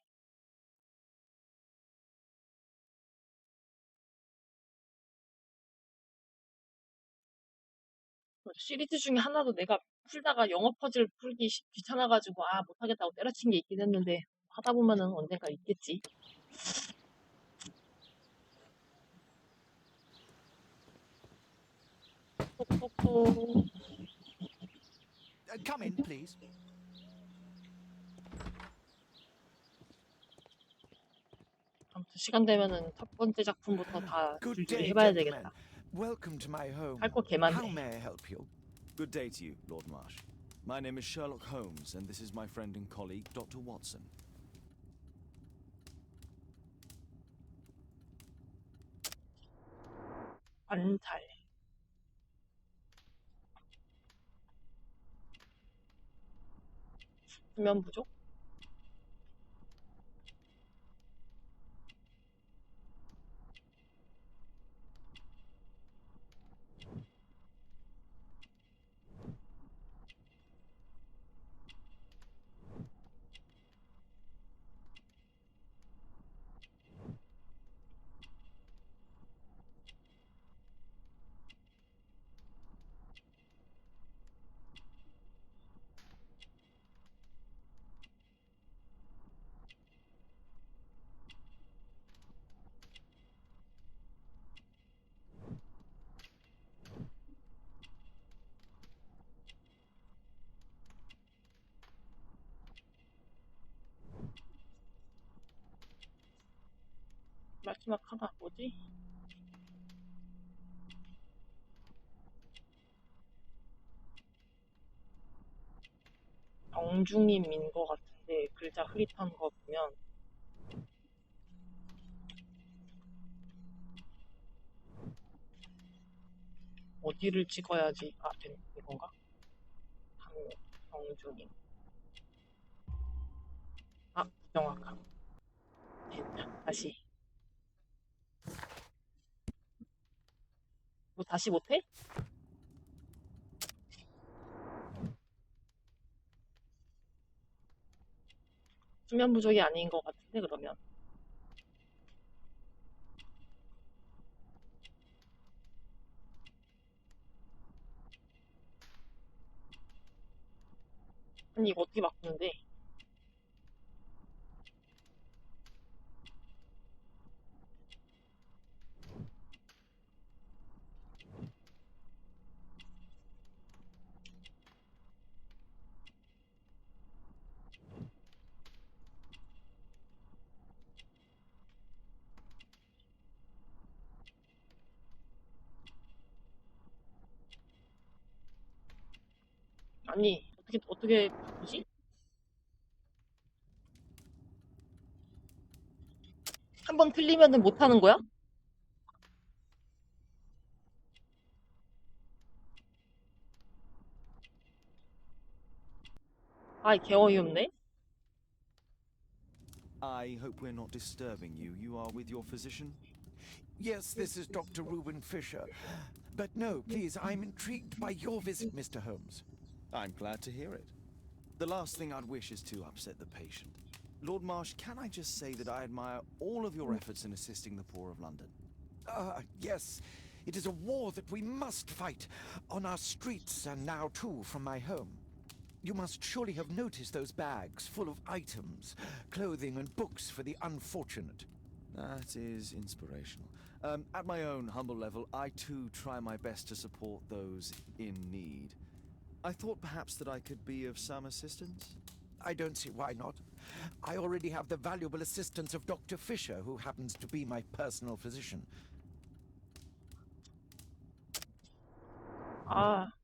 시리즈 중에 하나도 내가 풀다가 영어 퍼즐 풀기 귀찮아가지고 못하겠다고 때려친 게 있긴 했는데 하다 보면은 언젠가 있겠지. 똑똑똑. Come in, please. 아무튼 시간 되면은 첫 번째 작품부터 다 Good 줄줄이 day, 해봐야 gentlemen. 되겠다. Welcome to my home. 할 거 개 How 많네. may I help you? Good day to you, Lord Marsh. My name is Sherlock Holmes, and this is my friend and colleague, Dr. Watson. 관찰. 수면 부족? 마지막 하나 뭐지? 정중임인 것 같은데 글자 흐릿한 거 보면 어디를 찍어야지 된 이건가? 정중임. 부정확함. 됐다. 다시. 뭐 다시 못해? 수면 부족이 아닌 것 같은데 그러면. 아니 이거 어떻게 바꾸는데? 아니 어떻게 바꾸지? 한 번 틀리면은 못 하는 거야? 개 어이없네. I hope we're not disturbing you. You are with your physician? Yes, this is Dr. Reuben Fisher. But no, please, I'm intrigued by your visit, Mr. Holmes. I'm glad to hear it. The last thing I'd wish is to upset the patient. Lord Marsh, can I just say that I admire all of your efforts in assisting the poor of London? Yes, it is a war that we must fight on our streets and now too from my home. You must surely have noticed those bags full of items, clothing and books for the unfortunate. That is inspirational. At my own humble level, I too try my best to support those in need. I thought perhaps that I could be of some assistance. I don't see why not. I already have the valuable assistance of Dr. Fisher, who happens to be my personal physician.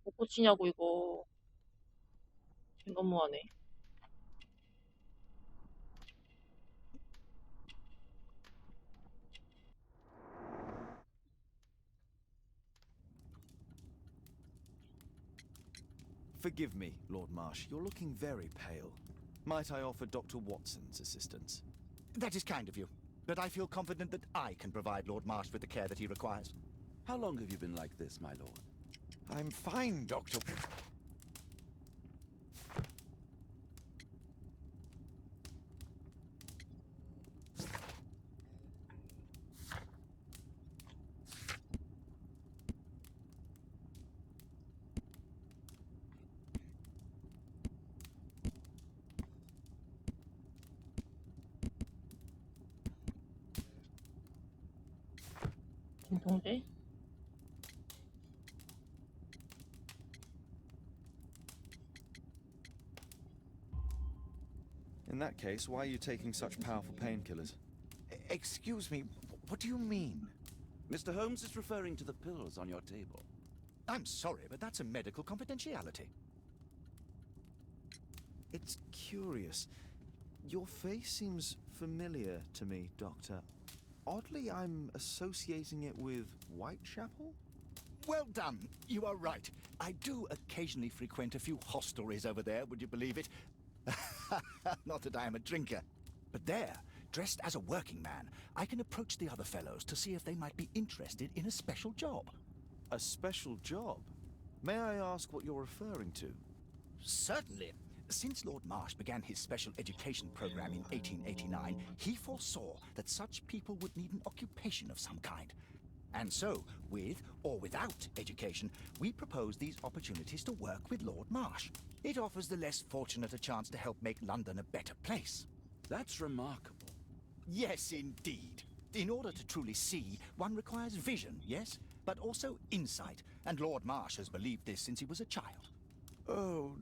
못 고치냐고 이거. 너무하네. Forgive me, Lord Marsh. You're looking very pale. Might I offer Dr. Watson's assistance? That is kind of you, but I feel confident that I can provide Lord Marsh with the care that he requires. How long have you been like this, my lord? I'm fine, Doctor. 진통제? In that case, why are you taking such powerful painkillers? Excuse me, what do you mean? Mr. Holmes is referring to the pills on your table. I'm sorry, but that's a medical confidentiality. It's curious. Your face seems familiar to me, Doctor. Oddly, I'm associating it with Whitechapel? Well done. You are right. I do occasionally frequent a few hostelries over there, would you believe it? Not that I am a drinker. But there, dressed as a working man, I can approach the other fellows to see if they might be interested in a special job. A special job? May I ask what you're referring to? Certainly. Since Lord Marsh began his special education program in 1889, he foresaw that such people would need an occupation of some kind. And so, with or without education, we propose these opportunities to work with Lord Marsh. It offers the less fortunate a chance to help make London a better place. That's remarkable. Yes, indeed. In order to truly see, one requires vision, yes? But also insight, and Lord Marsh has believed this since he was a child. Oh,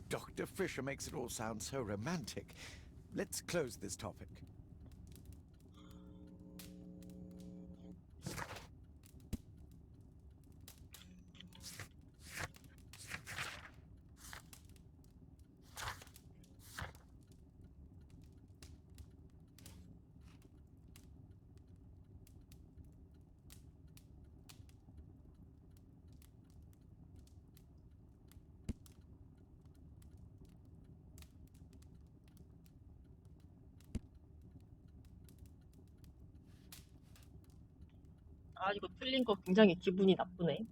Dr. Fisher makes it all sound so romantic. Let's close this topic. 아, 이거 틀린 거 굉장히 기분이 나쁘네.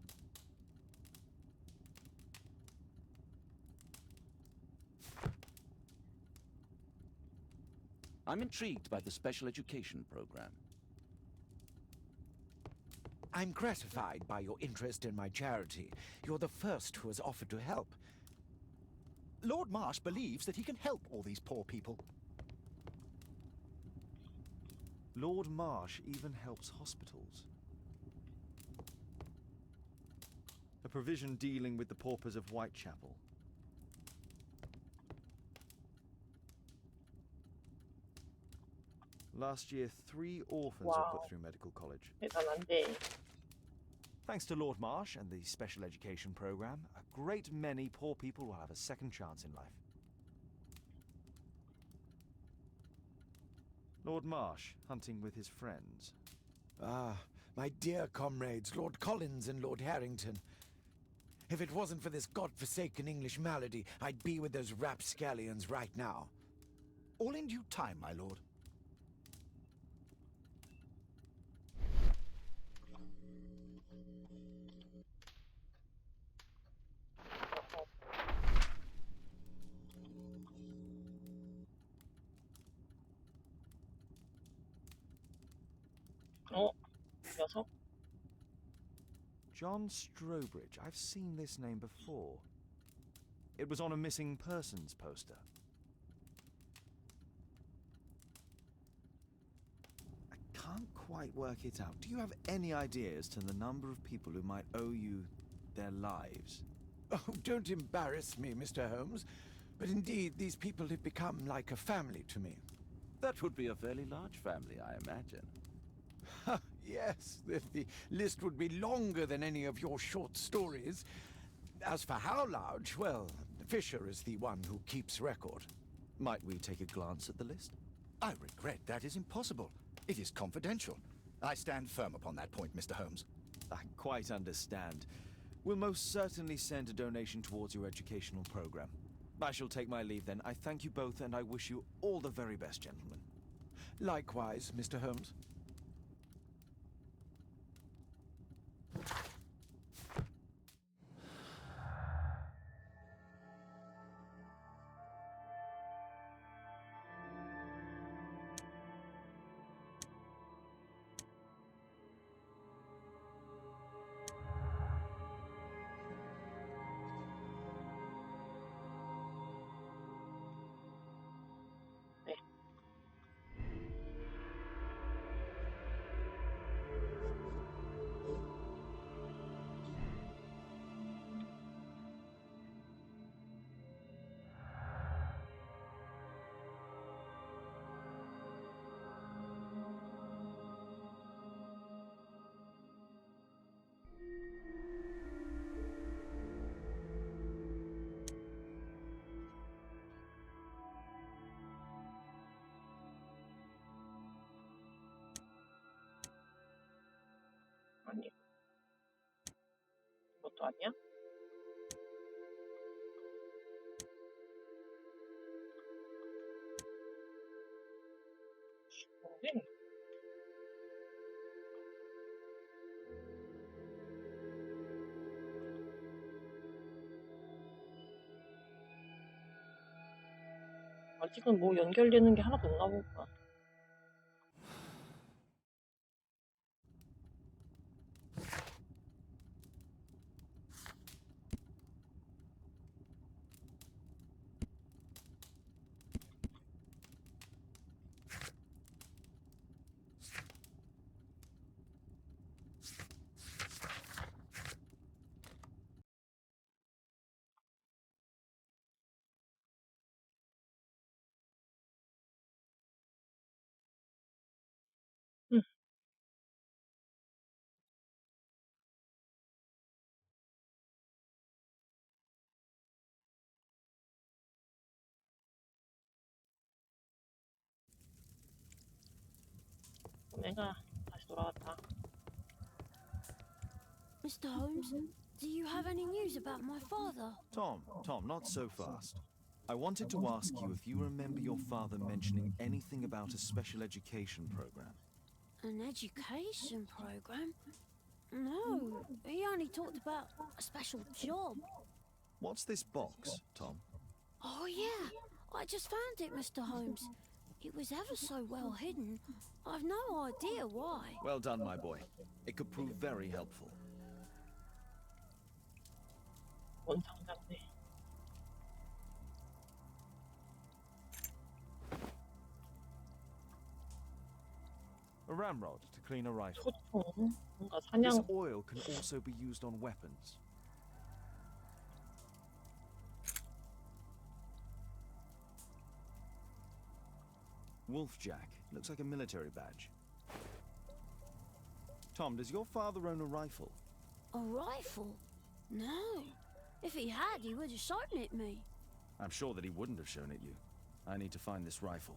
I'm intrigued by the special education program. I'm gratified by your interest in my charity. You're the first who has offered to help. Lord Marsh believes that he can help all these poor people. Lord Marsh even helps hospitals. A provision dealing with the paupers of Whitechapel. Last year, 3 orphans were Wow. put through medical college. 대단한데. Thanks to Lord Marsh and the special education program, a great many poor people will have a second chance in life. Lord Marsh, hunting with his friends. Ah, my dear comrades, Lord Collins and Lord Harrington. If it wasn't for this godforsaken English malady, I'd be with those rapscallions right now. All in due time, my lord. 녀석? John Strobridge. I've seen this name before. It was on a missing persons poster. I can't quite work it out. Do you have any idea as to the number of people who might owe you their lives? Oh, don't embarrass me, Mr. Holmes. But indeed, these people have become like a family to me. That would be a fairly large family, I imagine. Yes, the list would be longer than any of your short stories. As for how large, well, Fisher is the one who keeps record. Might we take a glance at the list? I regret that is impossible. It is confidential. I stand firm upon that point, Mr. Holmes. I quite understand. We'll most certainly send a donation towards your educational program. I shall take my leave then. I thank you both, and I wish you all the very best, gentlemen. Likewise, Mr. Holmes. 네. 아니, 이것도 아니야? 뭐지? 아직은 뭐 연결되는 게 하나도 없나 보구나. 응. 내가 다시 돌아왔다. Mr. Holmes, do you have any news about my father? Tom, not so fast. I wanted to ask you if you remember your father mentioning anything about a special education program. An education program? No, he only talked about a special job. What's this box, Tom? Oh, yeah. I just found it, Mr. Holmes. It was ever so well hidden. I've no idea why. Well done, my boy. It could prove very helpful. 뭔 장난네. A ramrod to clean a rifle. 소총. 뭔가 This 사냥. oil can also be used on weapons. Wolfjack. Looks like a military badge. Tom, does your father own a rifle? A rifle? No. If he had, he would have shown it me. I'm sure that he wouldn't have shown it you. I need to find this rifle.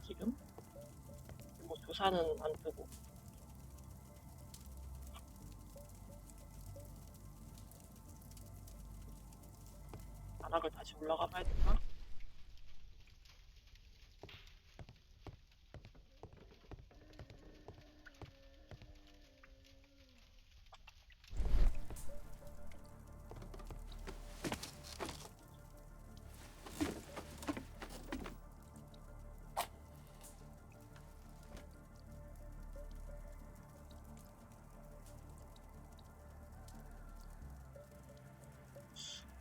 지금? 뭐 조사는 안 뜨고. 나락을 다시 올라가 봐야 되나?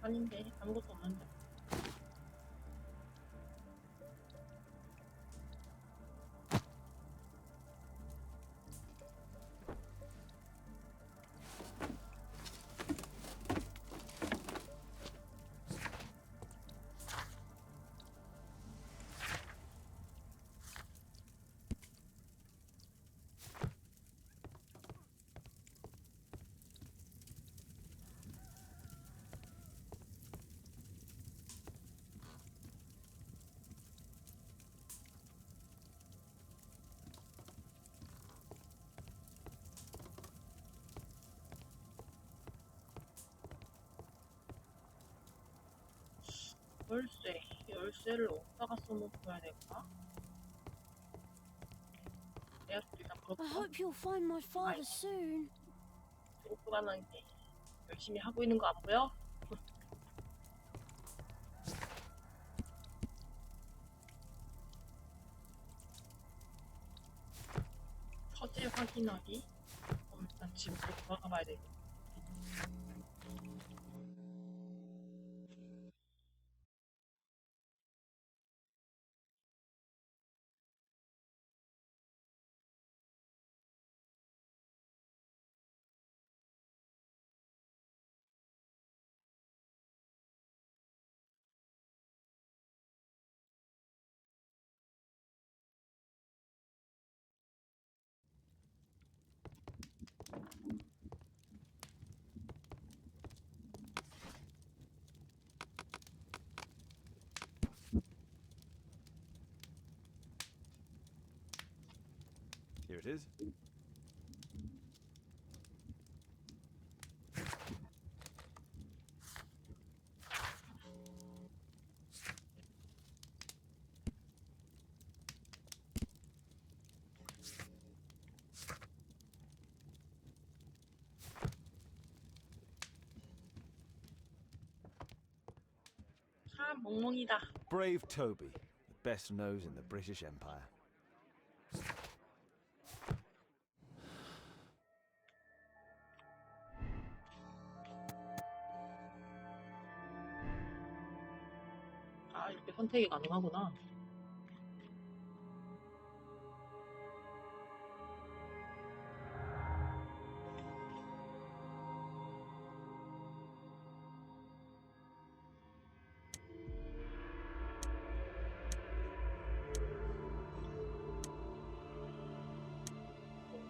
아닌데 아무것도 없는데. 열쇠를 어디다가 써놓고야 될까? 내가 일단 I 그렇구나. hope you'll find my father soon. 조그만하게 열심히 하고 있는 거 안 보여? 서재 확인하기. 일단 집으로 돌아가 봐야 되겠다. Here it is. 참 멍멍이다. Brave Toby, the best nose in the British Empire. 아, 이렇게 선택이 가능하구나.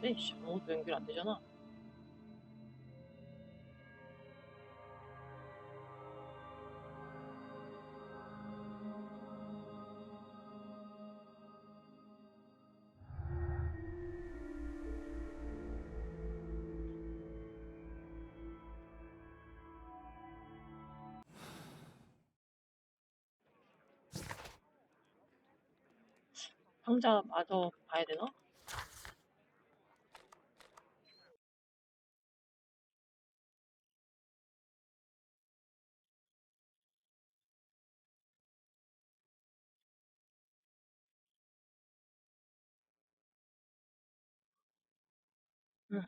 근데 아무것도 연결 안 되잖아. 상자 마저 봐야 되나? 응.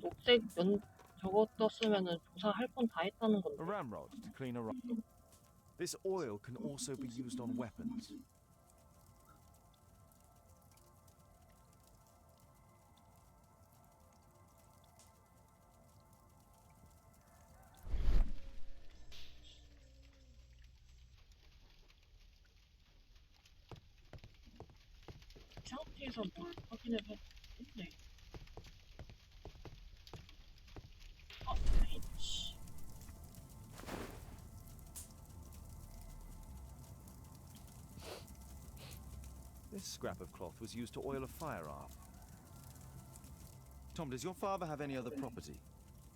녹색 저거 떴으면은 조사할 건 다 했다는 A 건데. ramrod to clean a rock. This oil can also be used on weapons. 이 상태에서 뭘 확인을 했네. 에이씨. This scrap of cloth was used to oil a firearm. Tom, does your father have any other property?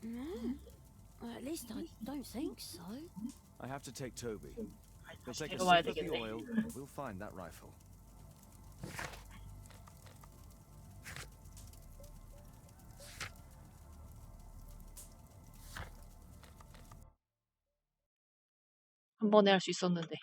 No. Well, at least I don't think so. I have to take Toby. He'll take a 데려와야 sip of the 되겠네. oil. We'll find that rifle. 한 번에 할 수 있었는데.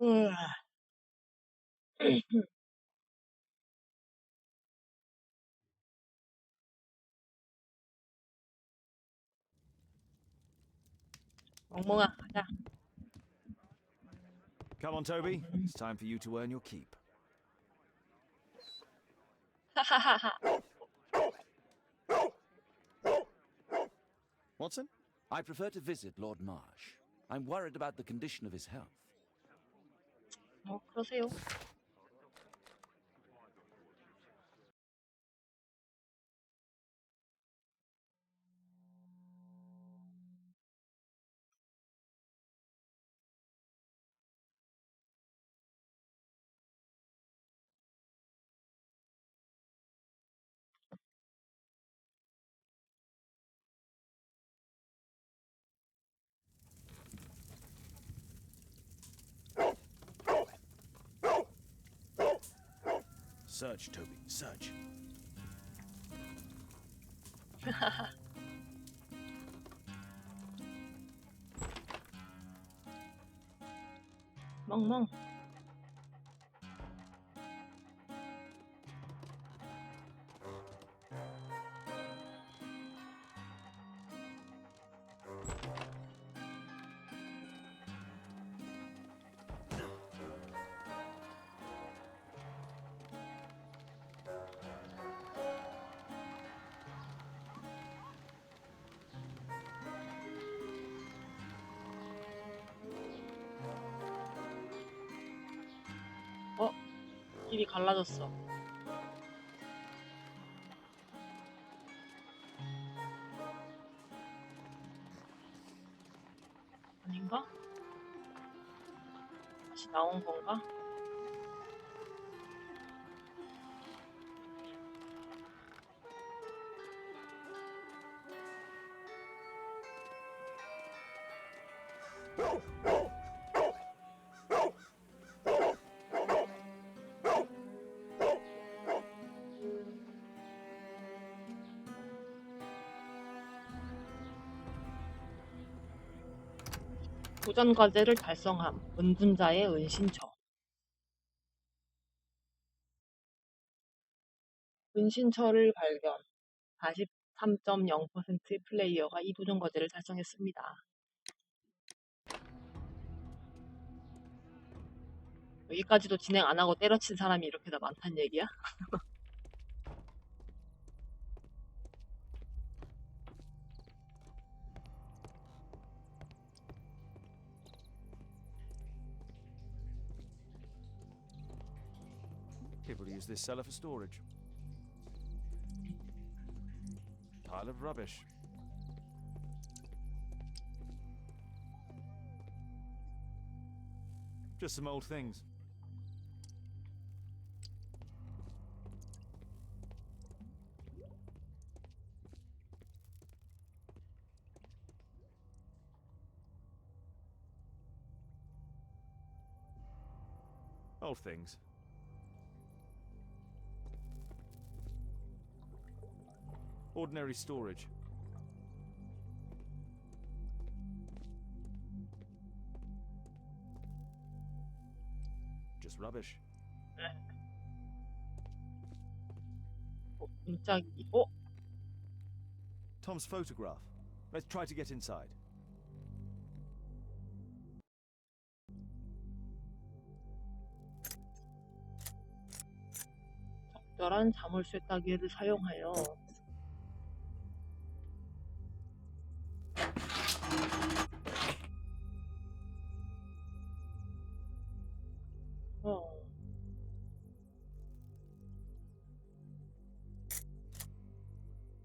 으아. 멍멍아, 가자. Come on, Toby. It's time for you to earn your keep. 하하하하. Watson? I prefer to visit Lord Marsh. I'm worried about the condition of his health. 그러세요. Search, Toby, search. 멍멍. 길이 갈라졌어. 아닌가? 다시 나온 건가? 도전 과제를 달성함. 은둔자의 은신처. 은신처를 발견. 43.0%의 플레이어가 이 도전 과제를 달성했습니다. 여기까지도 진행 안 하고 때려친 사람이 이렇게 다 많단 얘기야? People use this cellar for storage. Pile of rubbish. Just some old things. Old things. Ordinary storage. Just rubbish. 문짝이. Tom's photograph. Let's try to get inside. 적절한 자물쇠 따기를 사용하여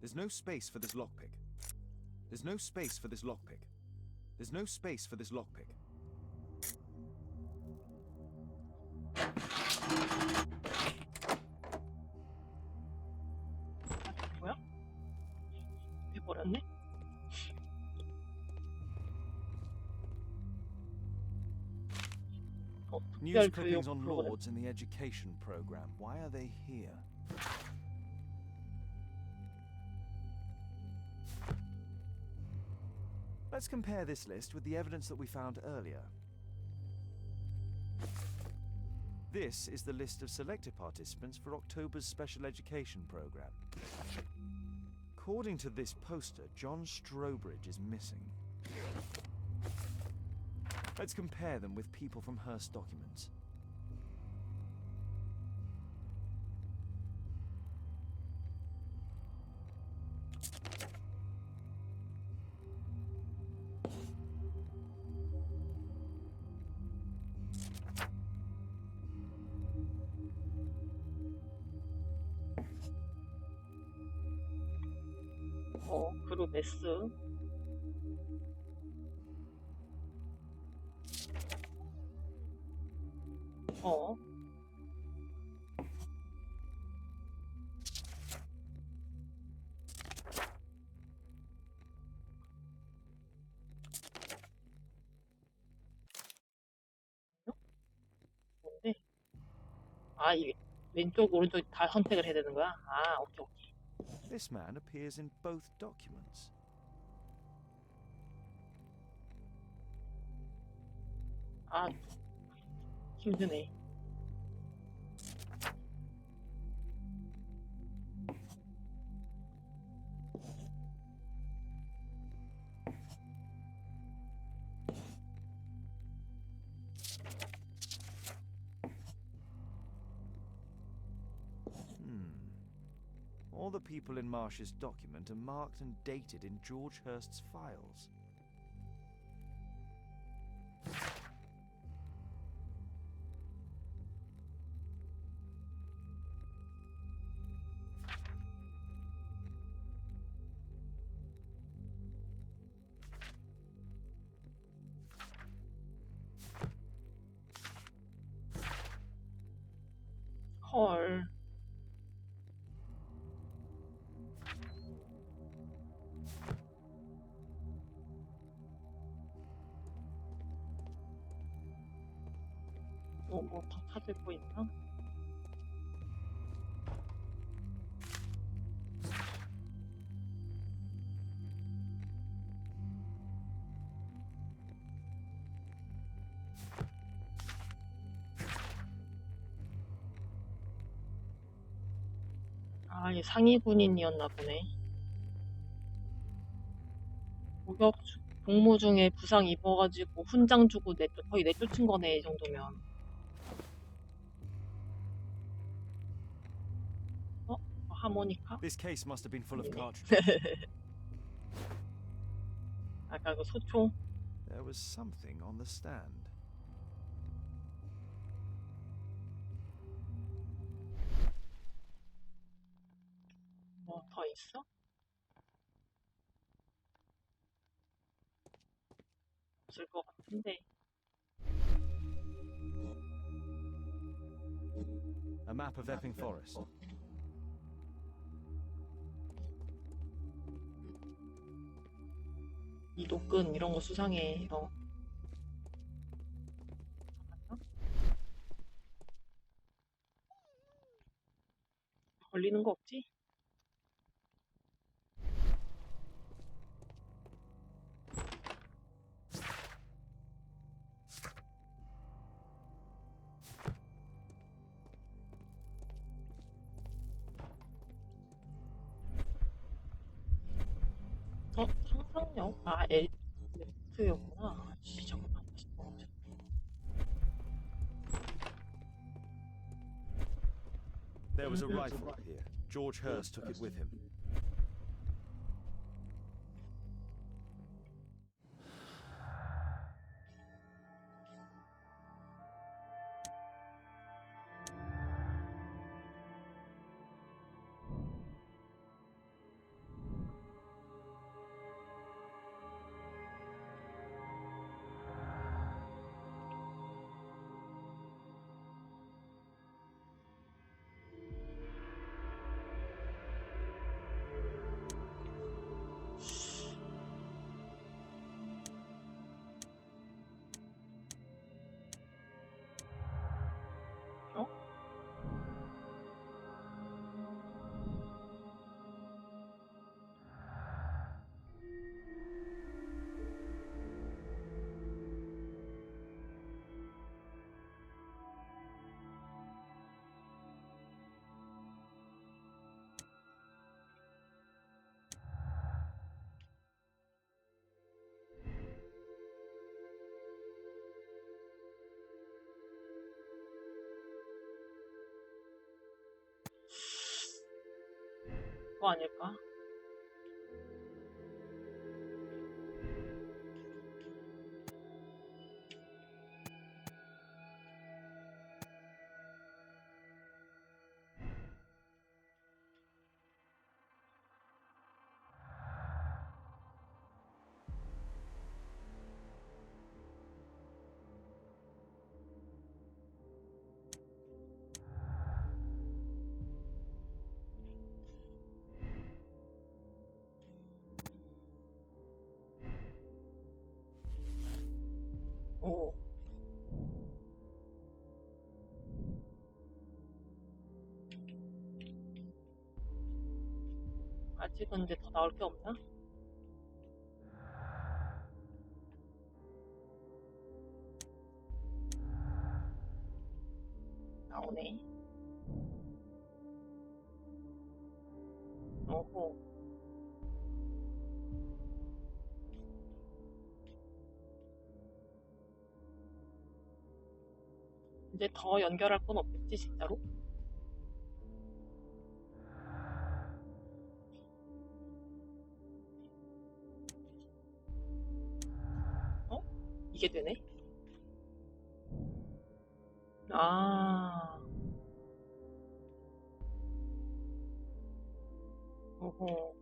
There's no space for this lockpick. There's no space for this lockpick. There's no space for this lockpick. 뭐야? 해버렸네? News clippings on lords in the education program. Why are they here? Let's compare this list with the evidence that we found earlier. This is the list of selected participants for October's special education program. According to this poster, John Strobridge is missing. Let's compare them with people from Hearst documents. 그룹 S. 뭔데? 아, 이게 왼쪽, 오른쪽 다 선택을 해야 되는 거야? 아, 오케이, 오케이. This man appears in both documents. 아, 힘드네. All the people in Marsh's document are marked and dated in George Hurst's files. 헐. 뭐 더 찾을 거 있나? 아, 얘 상위 군인이었나 보네. 목욕 복무 중에 부상 입어가지고 훈장 주고 거의 내쫓은 거네, 이 정도면. 어? 하모니카? This case must have been full of cartridges. 아까 그 소총? There was something on the stand. 뭐 더 있어? 없을 것 같은데. A map of Epping Forest. 이 노끈 이런 거 수상해. 이런. 걸리는 거 없지? 상상력? 아, 엘트였구나. 씨, 잠깐만. There was a rifle here. George Hurst took it with him. 그거 아닐까? 아직은 이제 더 나올 게 없나? 나오네. 오호. 이제 더 연결할 건 없겠지, 진짜로? 어? 이게 되네? 아, 오호.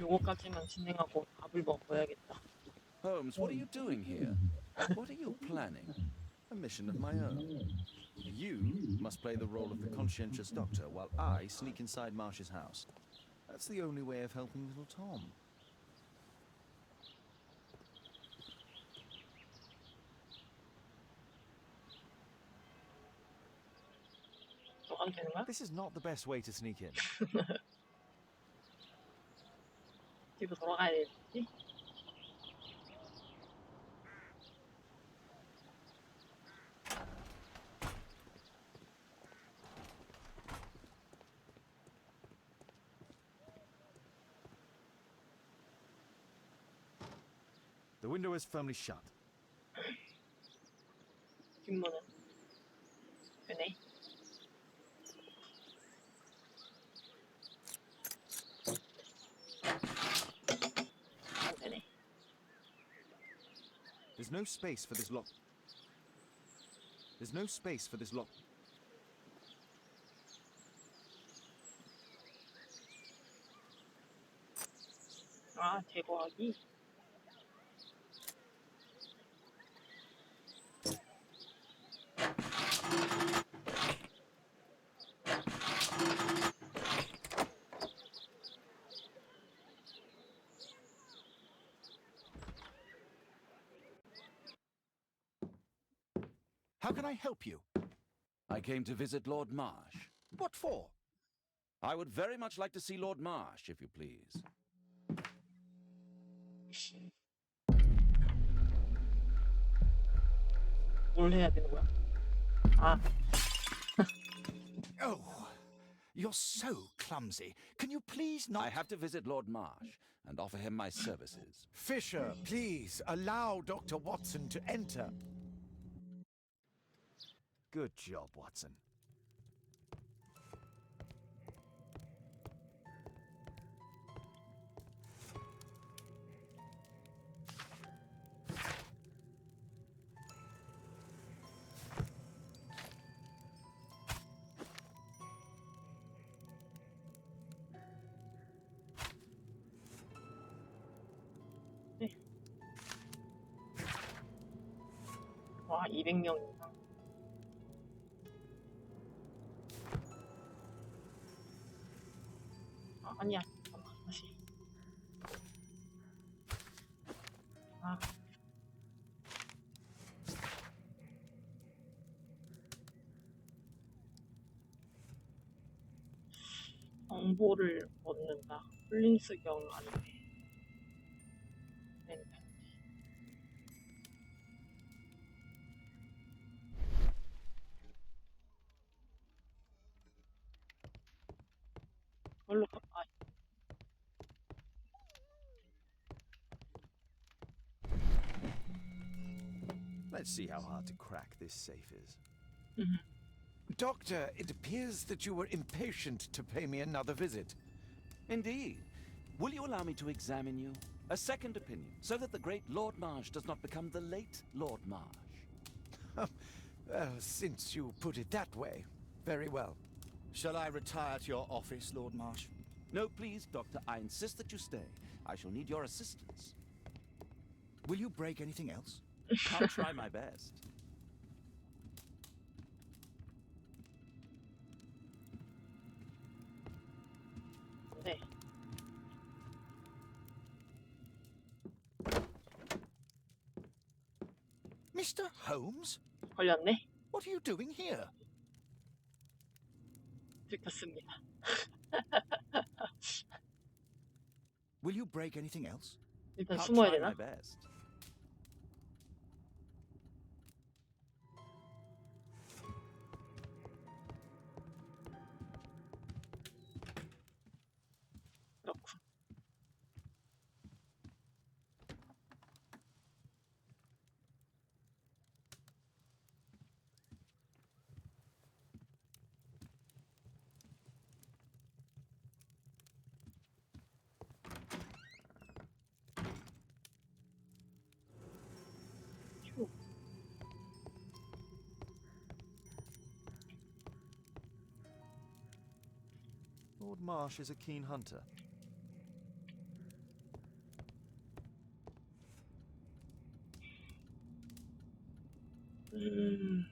요거까지만 진행하고 밥을 먹어야겠다. Holmes, what are you doing here? What are you planning? A mission of my own. You must play the role of the conscientious doctor while I sneak inside Marsh's house. That's the only way of helping little Tom. 또 가도 되는 거야? This is not the best way to sneak in. 집으로 돌아가야 되지? The window is firmly shut. 뒷문은 되네. 안 되네. There's no space for this lock. There's no space for this lock. 아, 제거하기. How can I help you? I came to visit Lord Marsh. What for? I would very much like to see Lord Marsh, if you please. 뭘 해야 되는 거야? 아, Oh, you're so clumsy. Can you please not... I have to visit Lord Marsh and offer him my services. Fisher, please allow Dr. Watson to enter. Good job, Watson. 와, 200명 이상. 아, 아니야. 잠깐만, 다시. 아. 정보를 얻는다. 홀린스경 아니네. 네. 그걸로 아, Let's see how hard to crack this safe is. Doctor, it appears that you were impatient to pay me another visit. Indeed. Will you allow me to examine you? A second opinion, so that the great Lord Marsh does not become the late Lord Marsh. Well, since you put it that way, very well. Shall I retire to your office, Lord Marsh? No, please, Doctor, I insist that you stay. I shall need your assistance. Will you break anything else? I'll try my best. 네. Mr. Holmes? 걸렸네. What are you doing here? 들켰습니다. Will you break anything else? 일단 I'll 숨어야 try 되나? my best. 그렇군. 휴. Lord Marsh is a keen hunter. 음.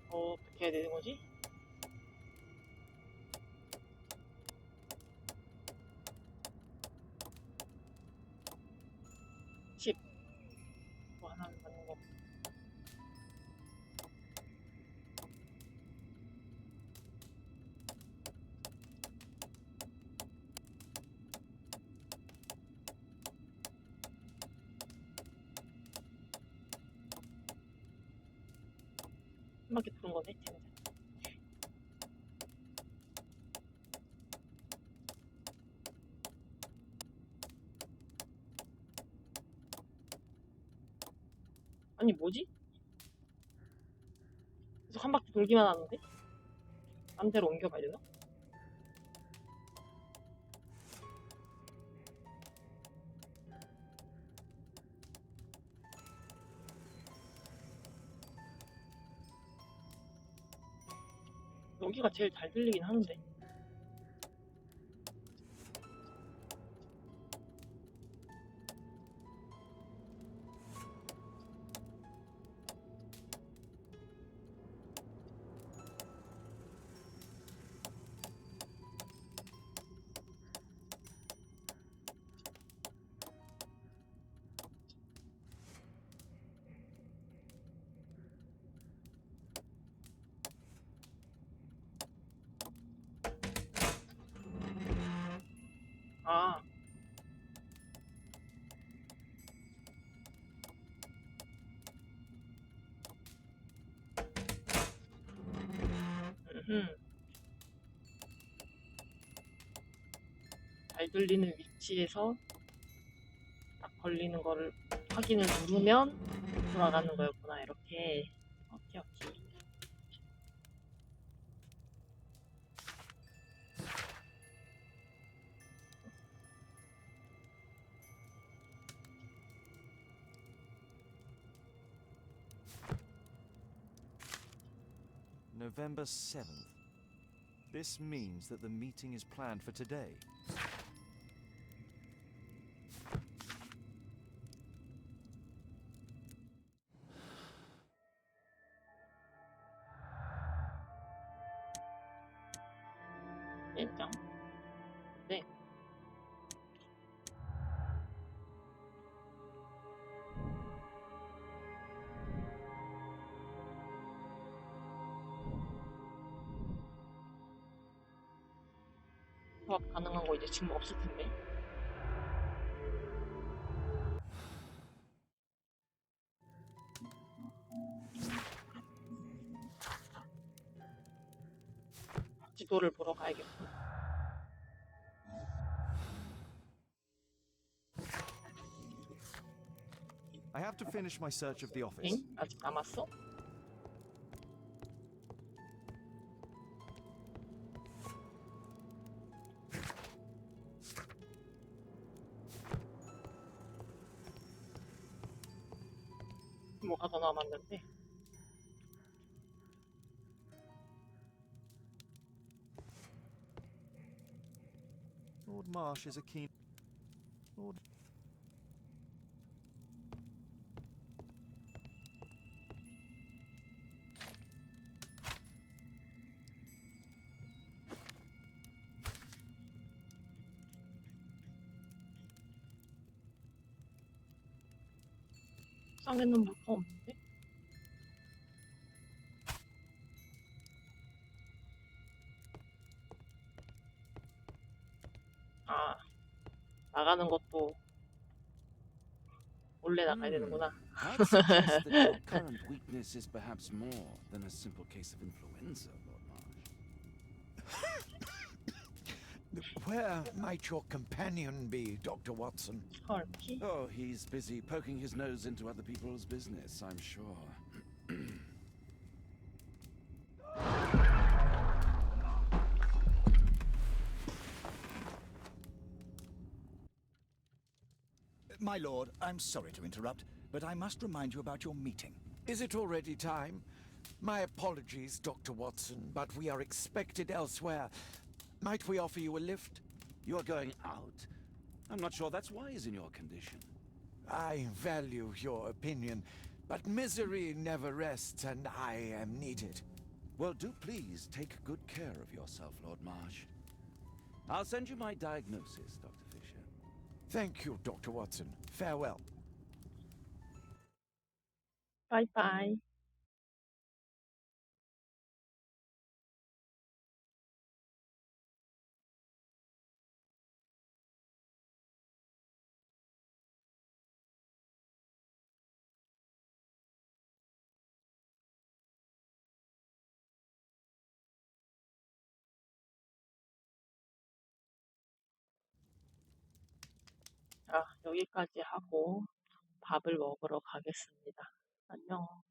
어떻게 해야 되는 거지? 칩. 뭐 하나 받는 거. 한 바퀴 도는 거네, 진짜. 아니, 뭐지? 계속 한 바퀴 돌기만 하는데? 딴 데로 옮겨가야 되나? 여기가 제일 잘 들리긴 하는데. 아, 잘 들리는 위치에서 딱 걸리는 거를 확인을 누르면 돌아가는 거였구나, 이렇게. 오케이, 오케이. November 7th. This means that the meeting is planned for today. 일정. 네. 수업 가능한 거 이제 지금 없을 텐데. 장소를 보러 가야겠군. I have to finish my search of the office. 엥? 아직 남았어? 뭐가 더 남았는데? Lord Marsh is a keen... Lord... 상에는 뭐가 없는데? 아, 나가는 것도 몰래 나가야 되는구나. I'd suggest that your current weakness is perhaps more than a simple case of influenza, Lord Marsh. Where might your companion be, Dr. Watson? 헐키? Oh, he's busy poking his nose into other people's business, I'm sure. My lord, I'm sorry to interrupt, but I must remind you about your meeting. Is it already time? My apologies, Dr. Watson, but we are expected elsewhere. Might we offer you a lift? You're going out? I'm not sure that's wise in your condition. I value your opinion, but misery never rests, and I am needed. Well, do please take good care of yourself, Lord Marsh. I'll send you my diagnosis, Dr. Fisher. Thank you, Dr. Watson. Farewell. 바이바이. 자, 여기까지 하고 밥을 먹으러 가겠습니다. 안녕.